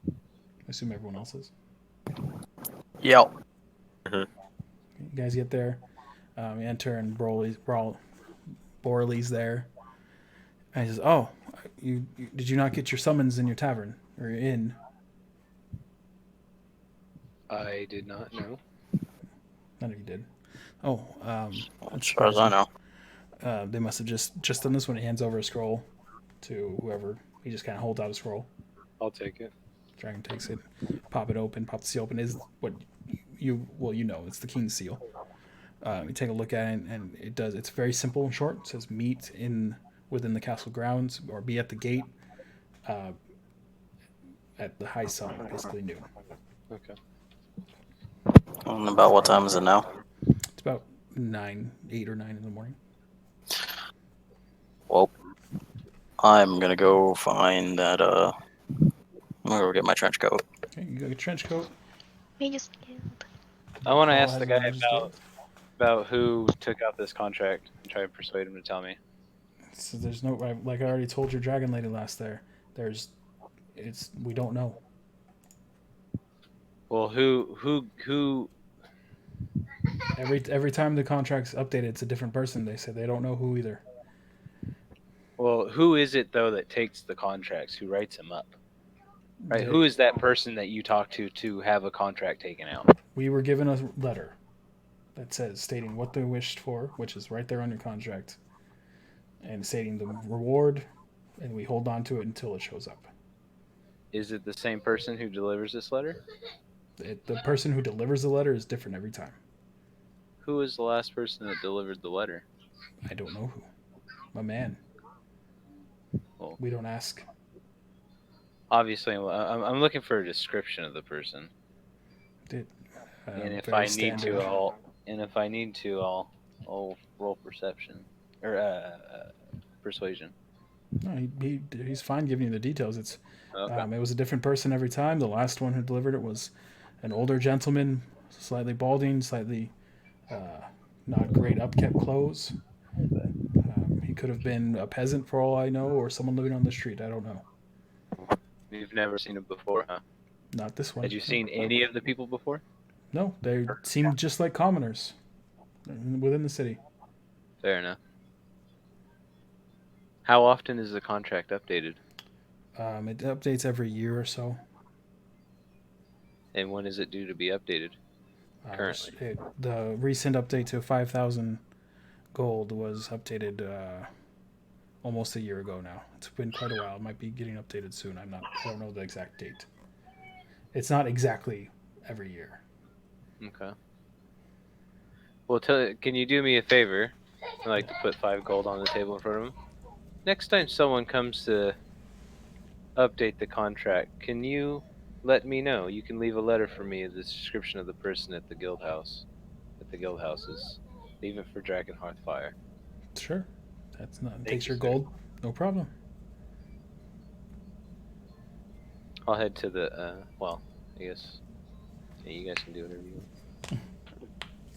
I assume everyone else is. Yep. You guys get there, you enter, and Borley's there. And he says, "Oh, did you not get your summons in your tavern or your inn?" I did not know. None of you did. Oh, As far as I know. they must have just done this when he hands over a scroll to whoever. He just kind of holds out a scroll. I'll take it. Dragon takes it, pop the seal open. Is what you know it's the king's seal. You take a look at it, and it's very simple and short. It says meet within the castle grounds or be at the gate at the high sun, basically noon. Okay. And about what time is it now? It's about 8 or 9 in the morning. Well, I'm gonna go find that. I'm gonna go get my trench coat. Okay, you got your trench coat. Magus Guild. I want to Paul ask has the a guy Magus about who took out this contract and try to persuade him to tell me. So there's no, like I already told your dragon lady last there. We don't know. Well, who? Every time the contract's updated, it's a different person. They say they don't know who either. Well, who is it though that takes the contracts? Who writes them up? Right. They- Who is that person that you talked to have a contract taken out? We were given a letter that says stating what they wished for, which is right there on your contract, and stating the reward, and we hold on to it until it shows up. Is it the same person who delivers this letter? The person who delivers the letter is different every time. Who was the last person that delivered the letter? I don't know who. My man. Well, We don't ask. obviously, I'm looking for a description of the person. And if Very I need standard. to, I'll roll perception or persuasion. No, he's fine giving you the details. It Okay. was a different person every time. The last one who delivered it was an older gentleman, slightly balding, slightly not great upkept clothes. He could have been a peasant for all I know, or someone living on the street. I don't know. You've never seen him before, huh? Not this one. Had you seen any of the people before? No, they seemed just like commoners within the city. Fair enough. How often is the contract updated? It updates every year or so. And when is it due to be updated? Currently. The recent update to 5,000 gold was updated almost a year ago now. It's been quite a while. It might be getting updated soon. I don't know the exact date. It's not exactly every year. Okay. Well, can you do me a favor? I'd like to put 5 gold on the table in front of him. Next time someone comes to update the contract, can you let me know? You can leave a letter for me, the description of the person at the guild house. At the guild houses. Leave it for Dragon Hearthfire. Sure. That's not Thank takes you, your sir. gold. No problem. I'll head to the, I guess you guys can do whatever you want.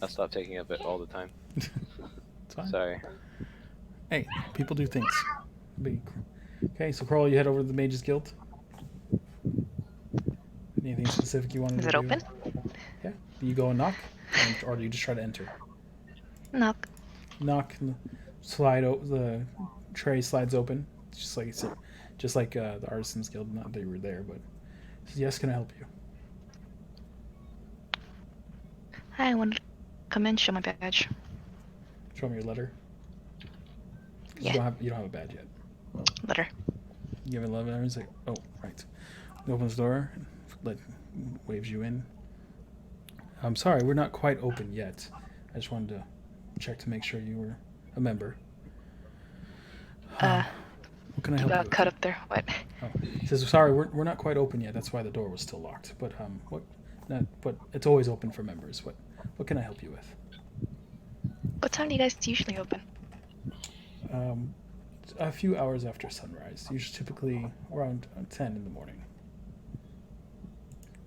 I'll stop taking up it all the time. It's fine. Sorry. Hey, people do things. Okay, so Carl, you head over to the Mages Guild. Anything specific you wanted Is to it do? open? Yeah. Do you go and knock, or do you just try to enter? Knock. Knock. And the tray slides open. It's just like the Artisans Guild. Not that you were there, but says, yes. Can I help you? Hi, I wanted to come in, show my badge. Show me your letter. 'Cause Yeah. You don't have a badge yet. Letter. You give it 11 hours. Like, oh, right. He opens the door, waves you in. I'm sorry, we're not quite open yet. I just wanted to check to make sure you were a member. What can I You help you got with? cut up there. What? Oh, he says, sorry, we're not quite open yet. That's why the door was still locked. But but it's always open for members. What can I help you with? What time do you guys usually open? A few hours after sunrise. Usually, typically around 10 in the morning.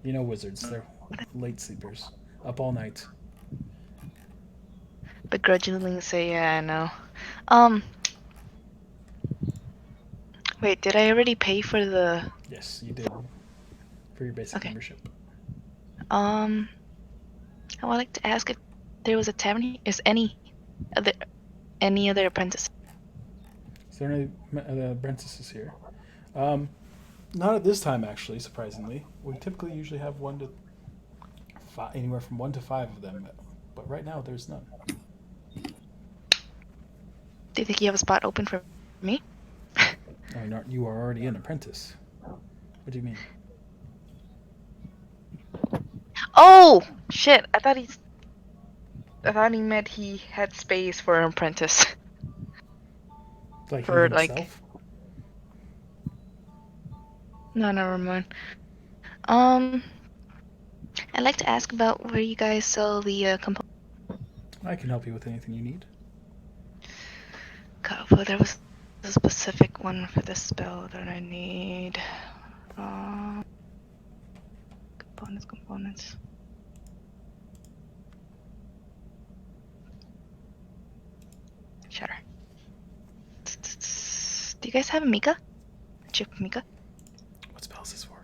You know wizards. They're late sleepers. Up all night. Begrudgingly say, yeah, I know. Wait, did I already pay for the? Yes, you did. For your basic Okay. membership. I would like to ask if there was a tavern. Is any other apprentice? Is there any apprentices here? Not at this time, actually. Surprisingly, we typically usually have anywhere from 1 to 5 of them, but right now there's none. Do you think you have a spot open for me? I mean, you are already an apprentice. What do you mean? Oh shit! I thought he meant he had space for an apprentice. Like For, he like- himself? No, never mind. I'd like to ask about where you guys sell the components. I can help you with anything you need. God, well, there was a specific one for this spell that I need. Components. Shatter. Do you guys have a Mika? A chip Mika? What spell is this for?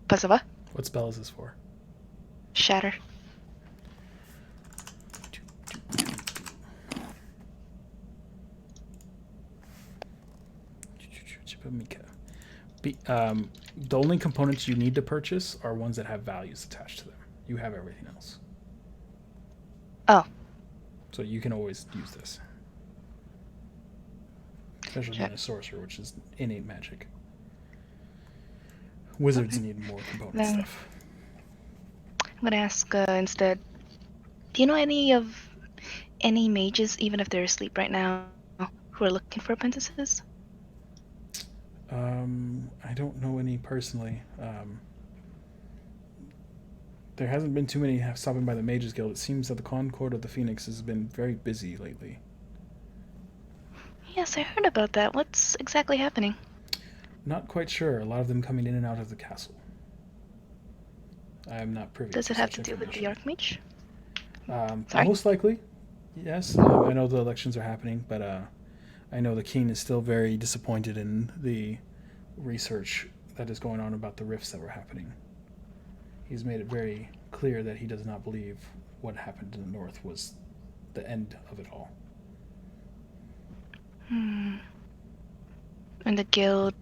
Pasava? What spell is this for? Shatter. Chipamika. The only components you need to purchase are ones that have values attached to them. You have everything else. Oh. So you can always use this. Especially Sure. being a sorcerer, which is innate magic. Wizards need more component Then- stuff. I'm gonna ask instead. Do you know any mages, even if they're asleep right now, who are looking for apprentices? I don't know any personally. There hasn't been too many stopping by the Mages Guild. It seems that the Concord of the Phoenix has been very busy lately. Yes, I heard about that. What's exactly happening? Not quite sure. A lot of them coming in and out of the castle. I am not privy Does to it have such to do with the information. Archmage? Sorry? Most likely, yes. I know the elections are happening, but I know the king is still very disappointed in the research that is going on about the rifts that were happening. He's made it very clear that he does not believe what happened in the north was the end of it all. And the guild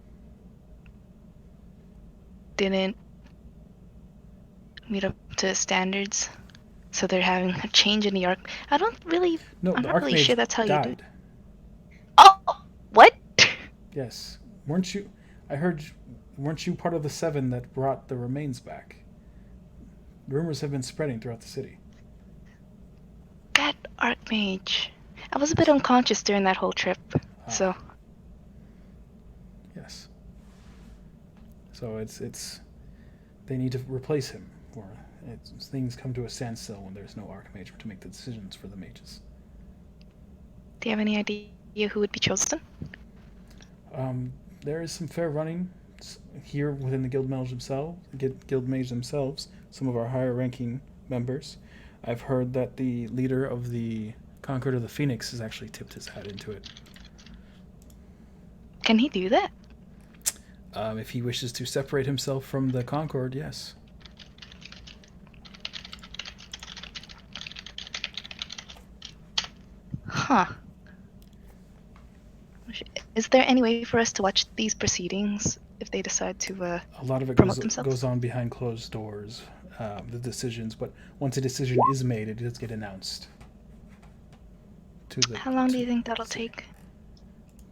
didn't meet up to standards, so they're having a change in the arc. No, I'm the not really sure Archmage that's how you do. died. Oh, what? Yes, weren't you? I heard. Weren't you part of the 7 that brought the remains back? Rumors have been spreading throughout the city. That Archmage. I was a bit unconscious during that whole trip, so Yes. So it's they need to replace him, or things come to a standstill when there's no Archmage to make the decisions for the mages. do you have any idea who would be chosen? There is some fair running here within the guild mage themselves. Some of our higher-ranking members. I've heard that the leader of the Concord of the Phoenix has actually tipped his hat into it. Can he do that? If he wishes to separate himself from the Concord, yes. Huh. Is there any way for us to watch these proceedings if they decide to A lot of it promote themselves? goes on behind closed doors, the decisions, but once a decision is made, it does get announced. How long do you think that'll take?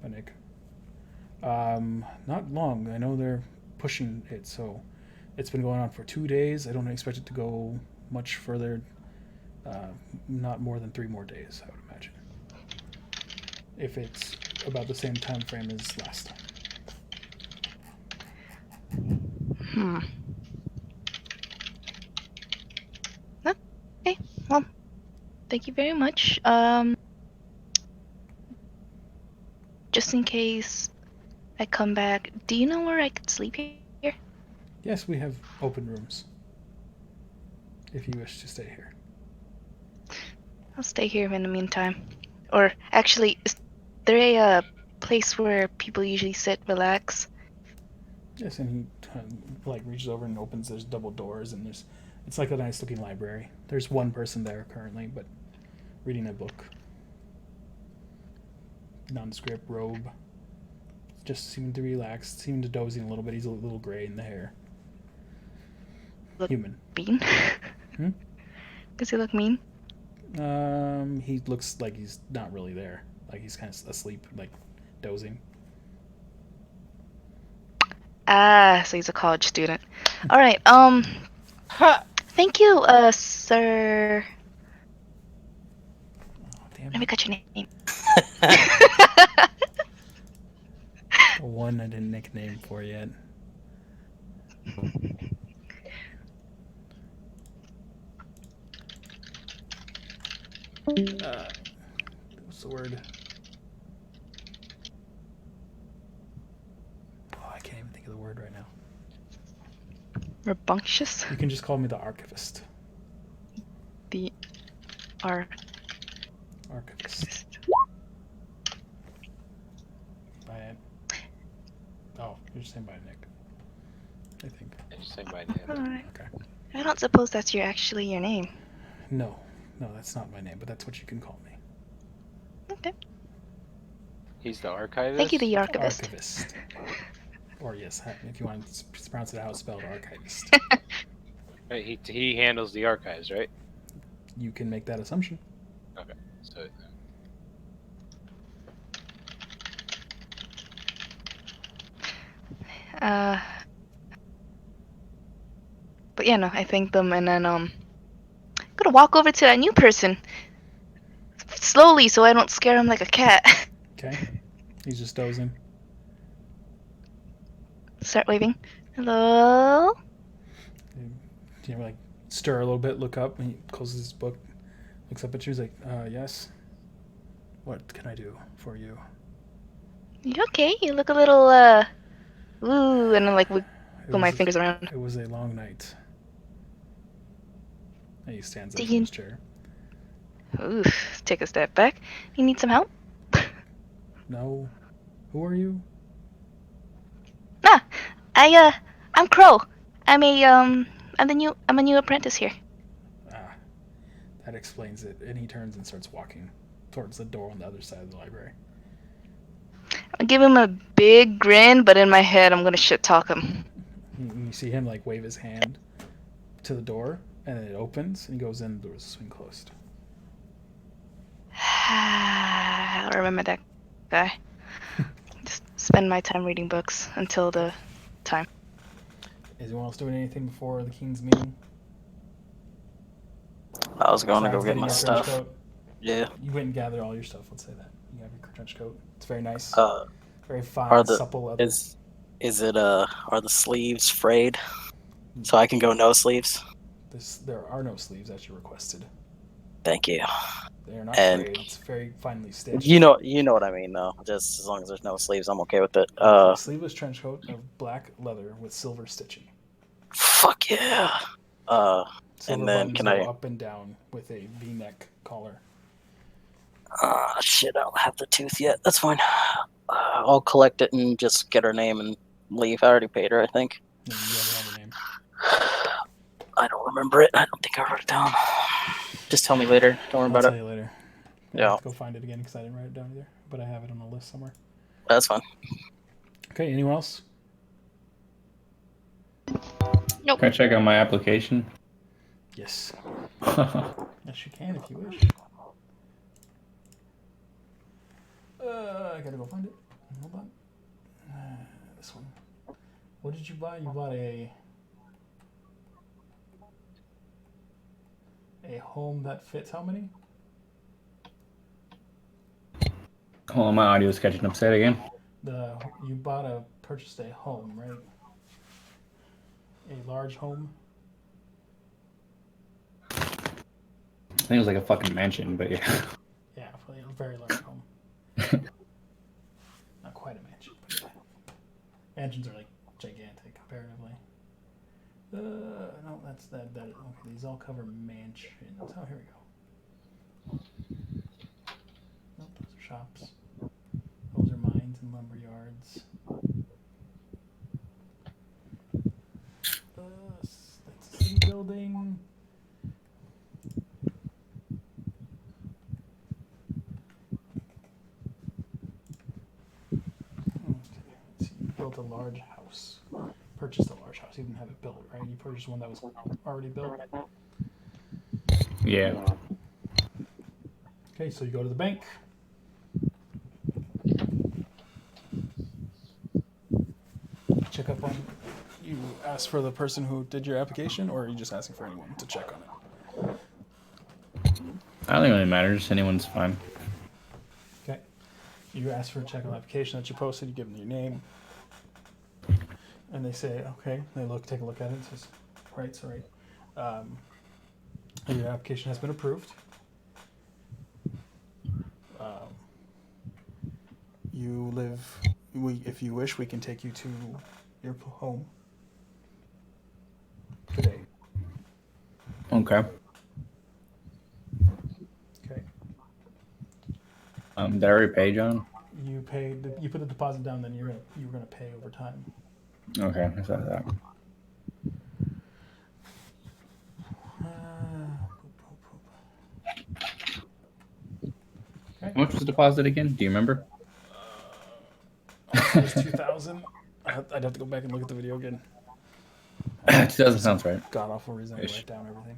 Nick? Not long. I know they're pushing it, so it's been going on for 2 days. I don't expect it to go much further. Not more than 3 more days, I would imagine. If it's about the same time frame as last time. Okay, well, thank you very much. Just in case I come back, do you know where I could sleep here? Yes, we have open rooms. If you wish to stay here. I'll stay here in the meantime. Or actually, is there a place where people usually sit, relax? Yes, and he reaches over and opens. There's double doors, and it's like a nice looking library. There's one person there currently, but reading a book. Nondescript robe. Just seeming to relax, seeming to dozing a little bit. He's a little gray in the hair. Look Human. mean? Does he look mean? He looks like he's not really there. Like he's kind of asleep, like dozing. Ah, so he's a college student. All right. Thank you, sir. Oh, damn Let me it. cut your name. The one I didn't nickname for yet. What's the word? Oh, I can't even think of the word right now. Rambunctious. You can just call me the archivist. The R. Archivist. By it. Oh, you're just saying by Nick. I think. I just say my name. Alright. Okay. I don't suppose that's actually your name. No, that's not my name, but that's what you can call me. Okay. He's the archivist. Thank you, the archivist. Archivist. Or yes, if you want to pronounce it how it's spelled, archivist. Right, he handles the archives, right? You can make that assumption. Okay. So Uh, but yeah, no, I thank them, and then I'm gonna walk over to that new person slowly so I don't scare him like a cat. Okay. He's just dozing. Start waving. Hello. You like stir a little bit, look up, and he closes his book, looks up at you. He's like, yes. What can I do for you? You okay? You look a little ooh, and then like wiggle my fingers around. It was a long night. And he stands up Do from you- his chair. Ooh, take a step back. You need some help? No. Who are you? Nah, I'm Crow. I'm a new apprentice here. Ah, that explains it. And he turns and starts walking towards the door on the other side of the library. I give him a big grin, but in my head, I'm gonna shit talk him. You see him like wave his hand to the door, and then it opens, and he goes in. The doors swing closed. I don't remember that guy. Just spend my time reading books until the time. Is anyone else doing anything before the king's meeting? I was going to Besides go get getting my your trench stuff. coat? Yeah. You went and gathered all your stuff. Let's say that you have your trench coat. It's very nice, Uh, very fine, are the supple leather. is it are the sleeves frayed? So I can go no sleeves. There are no sleeves as you requested. Thank you. They are not And frayed. It's very finely stitched. you know what I mean though. Just as long as there's no sleeves, I'm okay with it. It's a sleeveless trench coat of black leather with silver stitching. Fuck yeah. Silver And then buttons can go I? up and down with a V-neck collar. Shit, I don't have the tooth yet. That's fine. I'll collect it and just get her name and leave. I already paid her, I think. Yeah, you already have her name. I don't remember it. I don't think I wrote it down. Just tell me later. Don't worry I'll about tell it. you later. I Yeah. have to go find it again because I didn't write it down either. But I have it on a list somewhere. That's fine. Okay, anyone else? Nope. Can I check out my application? Yes. Oh, Yes, you can if you wish. I gotta go find it. Hold on. This one. What did you buy? You bought a home that fits how many? Hold on, my audio's catching up. Say it again. You purchased a home, right? A large home. I think it was like a fucking mansion, but yeah. Yeah, a very large home. Not quite a mansion, but yeah. Mansions are like gigantic comparatively. No, that's that. Okay, these all cover mansions. Oh, here we go. Nope, those are shops. Those are mines and lumber yards. That's a city building. Okay, let's see. You built a large house. Purchased a large house. You didn't have it built, right? You purchased one that was already built. Yeah. Okay, so you go to the bank. Check up on. You ask for the person who did your application, or are you just asking for anyone to check on it? I don't think it really matters. Anyone's fine. Okay. You ask for a check on the application that you posted. You give them your name, and they say, okay. They take a look at it. And says, right, sorry. Your application has been approved. You live. If you wish, we can take you to your home today. Okay. Okay. Did I already pay, John? You paid. You put the deposit down. Then you're gonna pay over time. Okay, I saw that. Okay. How much was the deposit again? Do you remember? It was 2,000. I'd have to go back and look at the video again. 2000 sounds right. God awful reason I Ish. write down everything.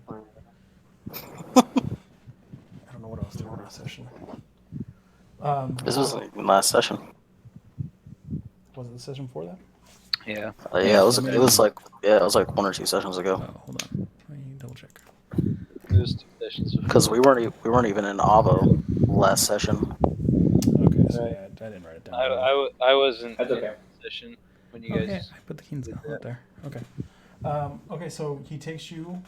I don't know what I was doing last session. This was like last session. Was it the session before that? Yeah. Yeah, it was like 1 or 2 sessions ago. Oh, hold on. Let me double check. It was 2 sessions. Because we weren't even in Avo last session. Okay, so yeah, I didn't write it down. I wasn't That's okay. in the session when you Okay, guys. I put the keys out there. Okay. Okay, so he takes you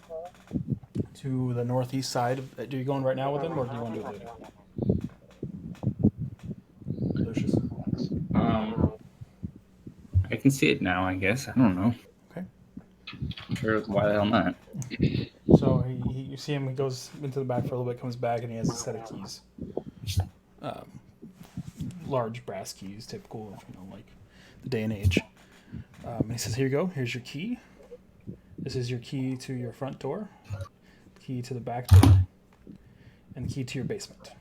to the northeast side. Do you going right now with him, or do you want to do it later? Lucius. I can see it now, I guess. I don't know. Okay. Sure, why the hell not? So you see him. He goes into the back for a little bit, comes back, and he has a set of keys. Large brass keys, typical of like the day and age. And he says, "Here you go. Here's your key. This is your key to your front door, key to the back door, and the key to your basement,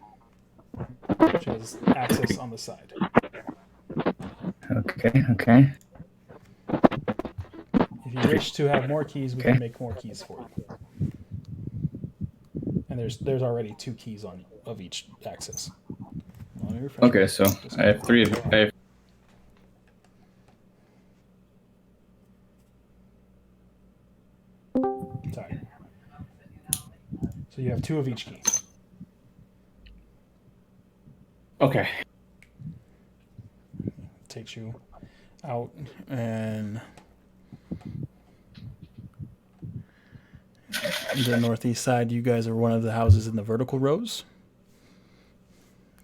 which has access on the side. Okay. If you wish to have more keys, we can make more keys for you. And there's already 2 keys of each access. Let me refresh Okay, so I have 3 of I have Sorry. So you have 2 of each key. Okay. Takes you out and the northeast side. You guys are one of the houses in the vertical rows.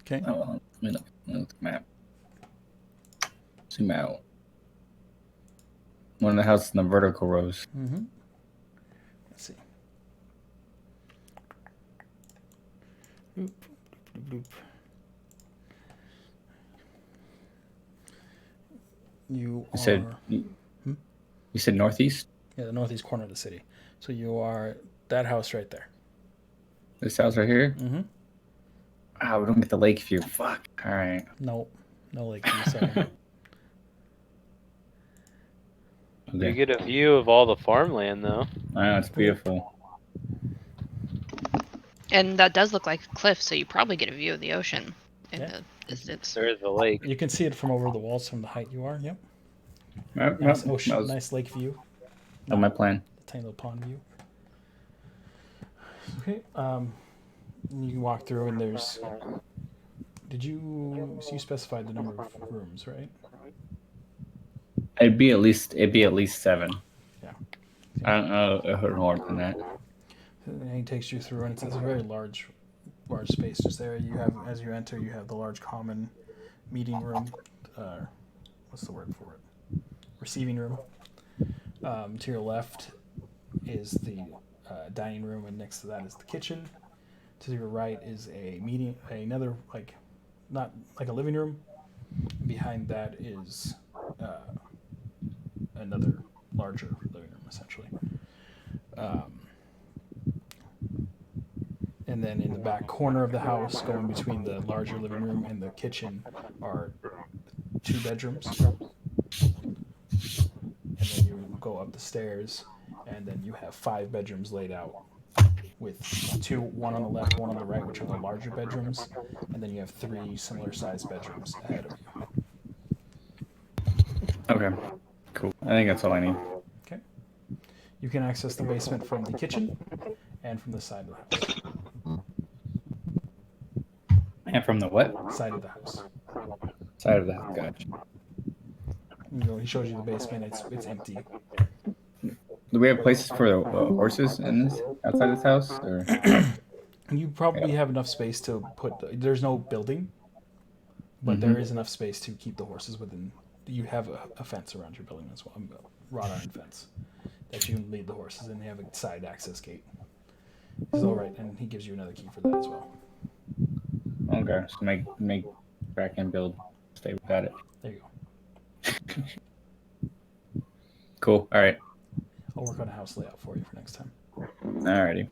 Okay. Oh, let me look at the map. Zoom out. One of the houses in the vertical rows. Mm-hmm. Let's see. Bloop, bloop, bloop. You said you said northeast? Yeah, the northeast corner of the city. So you are that house right there. This house right here? Mm-hmm. Ah, we don't get the lake view. Fuck. All right. No lake view. Sorry. You get a view of all the farmland, though. I know, it's beautiful. And that does look like a cliff, so you probably get a view of the ocean in Yeah. the distance. There's the lake. You can see it from over the walls from the height you are. Yep. That Nice ocean, was nice lake view. my plan. Tiny little pond view. Okay. You walk through and there's. Did you? So you specified the number of rooms, right? It'd be at least 7. Yeah. I don't know if it more than that. And he takes you through, and it's a very large space just there. You have, as you enter, you have the large common meeting room. What's the word for it? Receiving room. To your left is the dining room, and next to that is the kitchen. To your right is another not like a living room. Behind that is another larger living room, essentially. And then in the back corner of the house, going between the larger living room and the kitchen, are 2 bedrooms. And then you go up the stairs, and then you have 5 bedrooms laid out, with 2, one on the left, one on the right, which are the larger bedrooms, and then you have 3 similar-sized bedrooms ahead of you. Okay. Cool. I think that's all I need. Okay. You can access the basement from the kitchen and from the side of the house. And from the what? Side of the house. Side of the house. Gotcha. He shows you the basement. It's empty. Do we have places for the horses in this outside this house? Or? You probably have enough space to put. There's no building, but there is enough space to keep the horses within. You have a fence around your building as well, a wrought iron fence that you can lead the horses in. They have a side access gate. He's all right, and he gives you another key for that as well. Okay, so make back and build. Stay without it. There you go. Cool. All right. I'll work on a house layout for you for next time. Alrighty.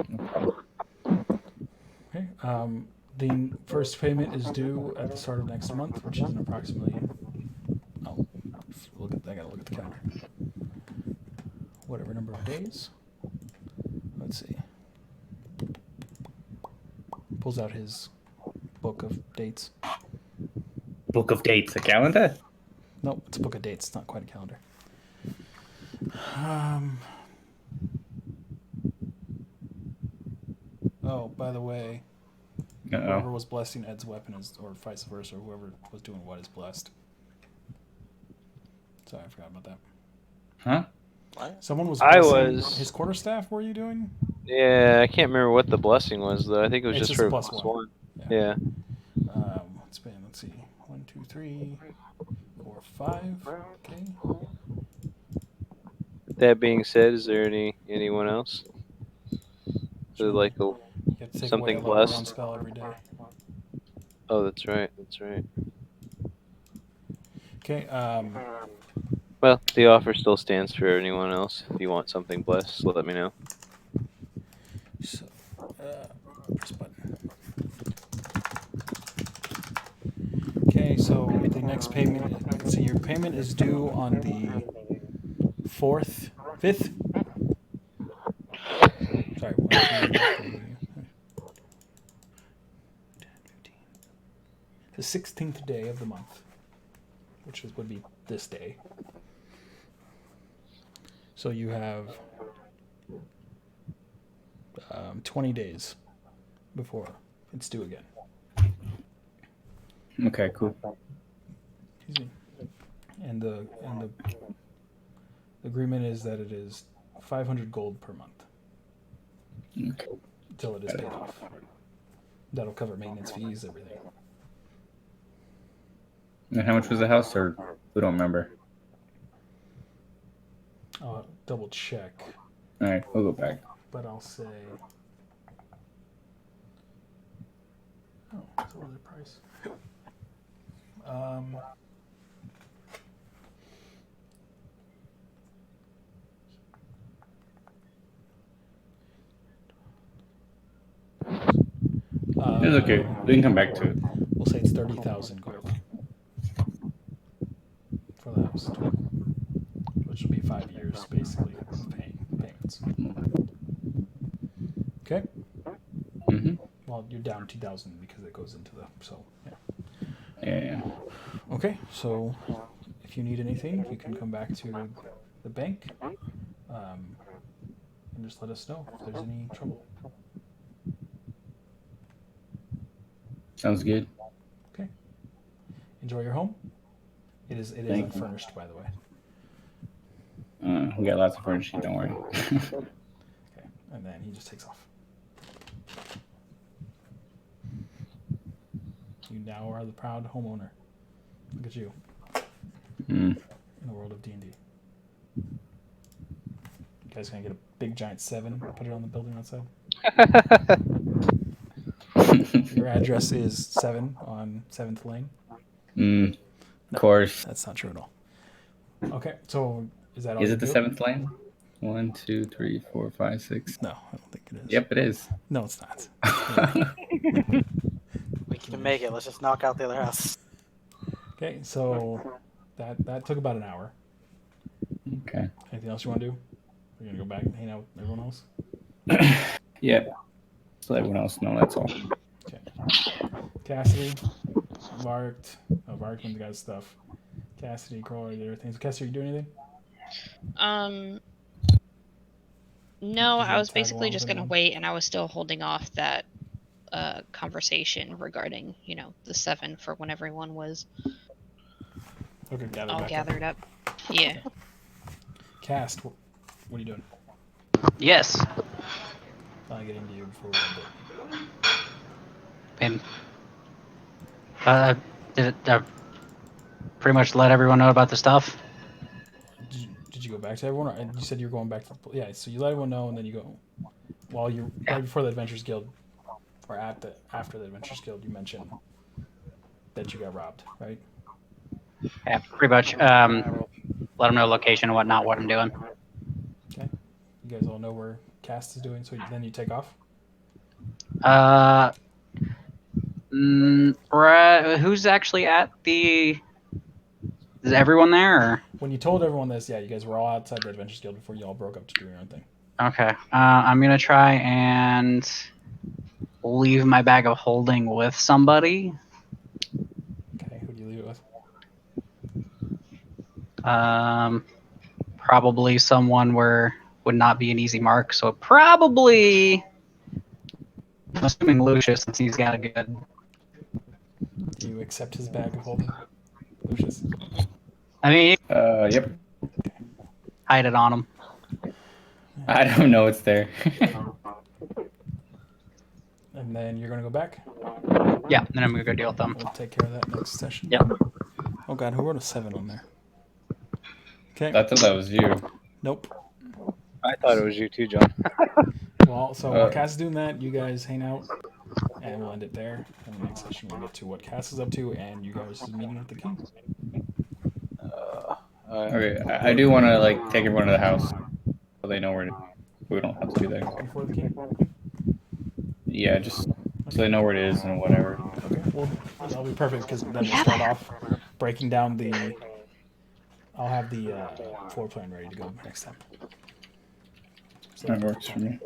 No problem. Okay. The first payment is due at the start of next month, which is in approximately look at. I gotta look at the calendar. Whatever number of days. Let's see. Pulls out his book of dates. Book of dates, a calendar? Nope, it's a book of dates. It's not quite a calendar. Oh, by the way, whoever was blessing Ed's weapon is, or vice versa, whoever was doing what is blessed. Sorry, I forgot about that. Huh? What? Someone was I blessing was. his quarterstaff. Were you doing? Yeah, I can't remember what the blessing was though. I think it was It's just just for a plus plus one. one. Yeah. Yeah. It's been, let's see, 1, 2, 3, 4, 5. Okay. That being said, is there anyone else who like You have to take away a something level 1 blessed? spell every day. Oh, that's right. That's right. Okay. Well, the offer still stands for anyone else. If you want something blessed, let me know. So, press button. Okay, so the next payment, let's see, your payment is due on the 4th, 5th? Sorry, 1, 2, 3. The 16th day of the month, which would be this day. So you have 20 days before it's due again. Okay, cool. Excuse me. And the agreement is that it is 500 gold per month Okay. until it is paid off. That'll cover maintenance fees, everything. And how much was the house, or we don't remember? I'll double check, All right, we'll go back. but I'll say. Oh, so what was the price? It's okay. We can come back to it. We'll say it's 30,000 gold for the house, which will be 5 years basically of payments. Okay. Mm-hmm. Well, you're down 2,000 because it goes into the yeah. Yeah. Okay, so if you need anything, you can come back to the bank and just let us know if there's any trouble. Sounds good. Okay. Enjoy your home. It is Thank you. unfurnished, by the way. We got lots of furniture. Don't worry. Okay, and then he just takes off. You now are the proud homeowner. Look at you in the world of D&D. You guys gonna get a big giant 7, put it on the building outside? Your address is 7 on 7th Lane? Of course. That's not true at all. Okay, so is that all Is you it the do? 7th lane? 1, 2, 3, 4, 5, 6. No, I don't think it is. Yep, it is. No, it's not. We can make it. Let's just knock out the other house. Okay, so that took about an hour. Okay. Anything else you want to do? We're gonna go back and hang out with everyone else. Yeah. So everyone else know that's all. Okay. Cassidy, Varked, Varkman got stuff. Cassidy, Croy, everything. So Cassidy, you do anything? No, Did you I was tag basically along just with gonna anyone? wait, and I was still holding off that conversation regarding, the 7 for when everyone was Okay, gather all back gathered up. Yeah. up. Cast, what are you doing? Yes. I'll get into you before we end it. And did it pretty much let everyone know about the stuff? Did you go back to everyone? Or you said you were going back to yeah. So you let everyone know, and then you go while you're right before the Adventures Guild, or after the Adventures Guild. You mentioned that you got robbed, right? Yeah, pretty much. Let them know location and whatnot, what I'm doing. Okay. You guys all know where Cast is doing, so then you take off. Who's actually at the Is everyone there? Or? When you told everyone this, yeah, you guys were all outside the Adventures Guild before you all broke up to do your own thing. Okay. I'm gonna try and leave my bag of holding with somebody. Okay, who do you leave it with? Probably someone where would not be an easy mark. So probably, I'm assuming Lucius, since he's got a good. Do you accept his bag of holding, Lucius? I mean, Yep. hide it on him. I don't know it's there. And then you're gonna go back. Yeah, then I'm gonna go deal with them. We'll take care of that next session. Yep. Oh god, who wrote a 7 on there? Okay. I thought that was you. Nope. I thought it was you too, John. Well, so while Cass is doing that, you guys hang out, and we'll end it there. And the next session we'll get to what Cass is up to, and you guys' meeting with the king. Okay, I do want to like take everyone to the house so they know where to. We don't have to do that. Before the king. Yeah, just so they know where it is and whatever. Okay. Well, that'll be perfect because then we'll Yeah. start off breaking down the. I'll have the floor plan ready to go next time. So That works for me.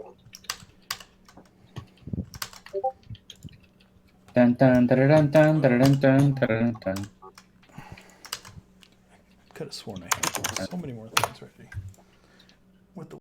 Dun dun dun dun dun dun dun dun dun. Could have sworn I had so many more things ready. With the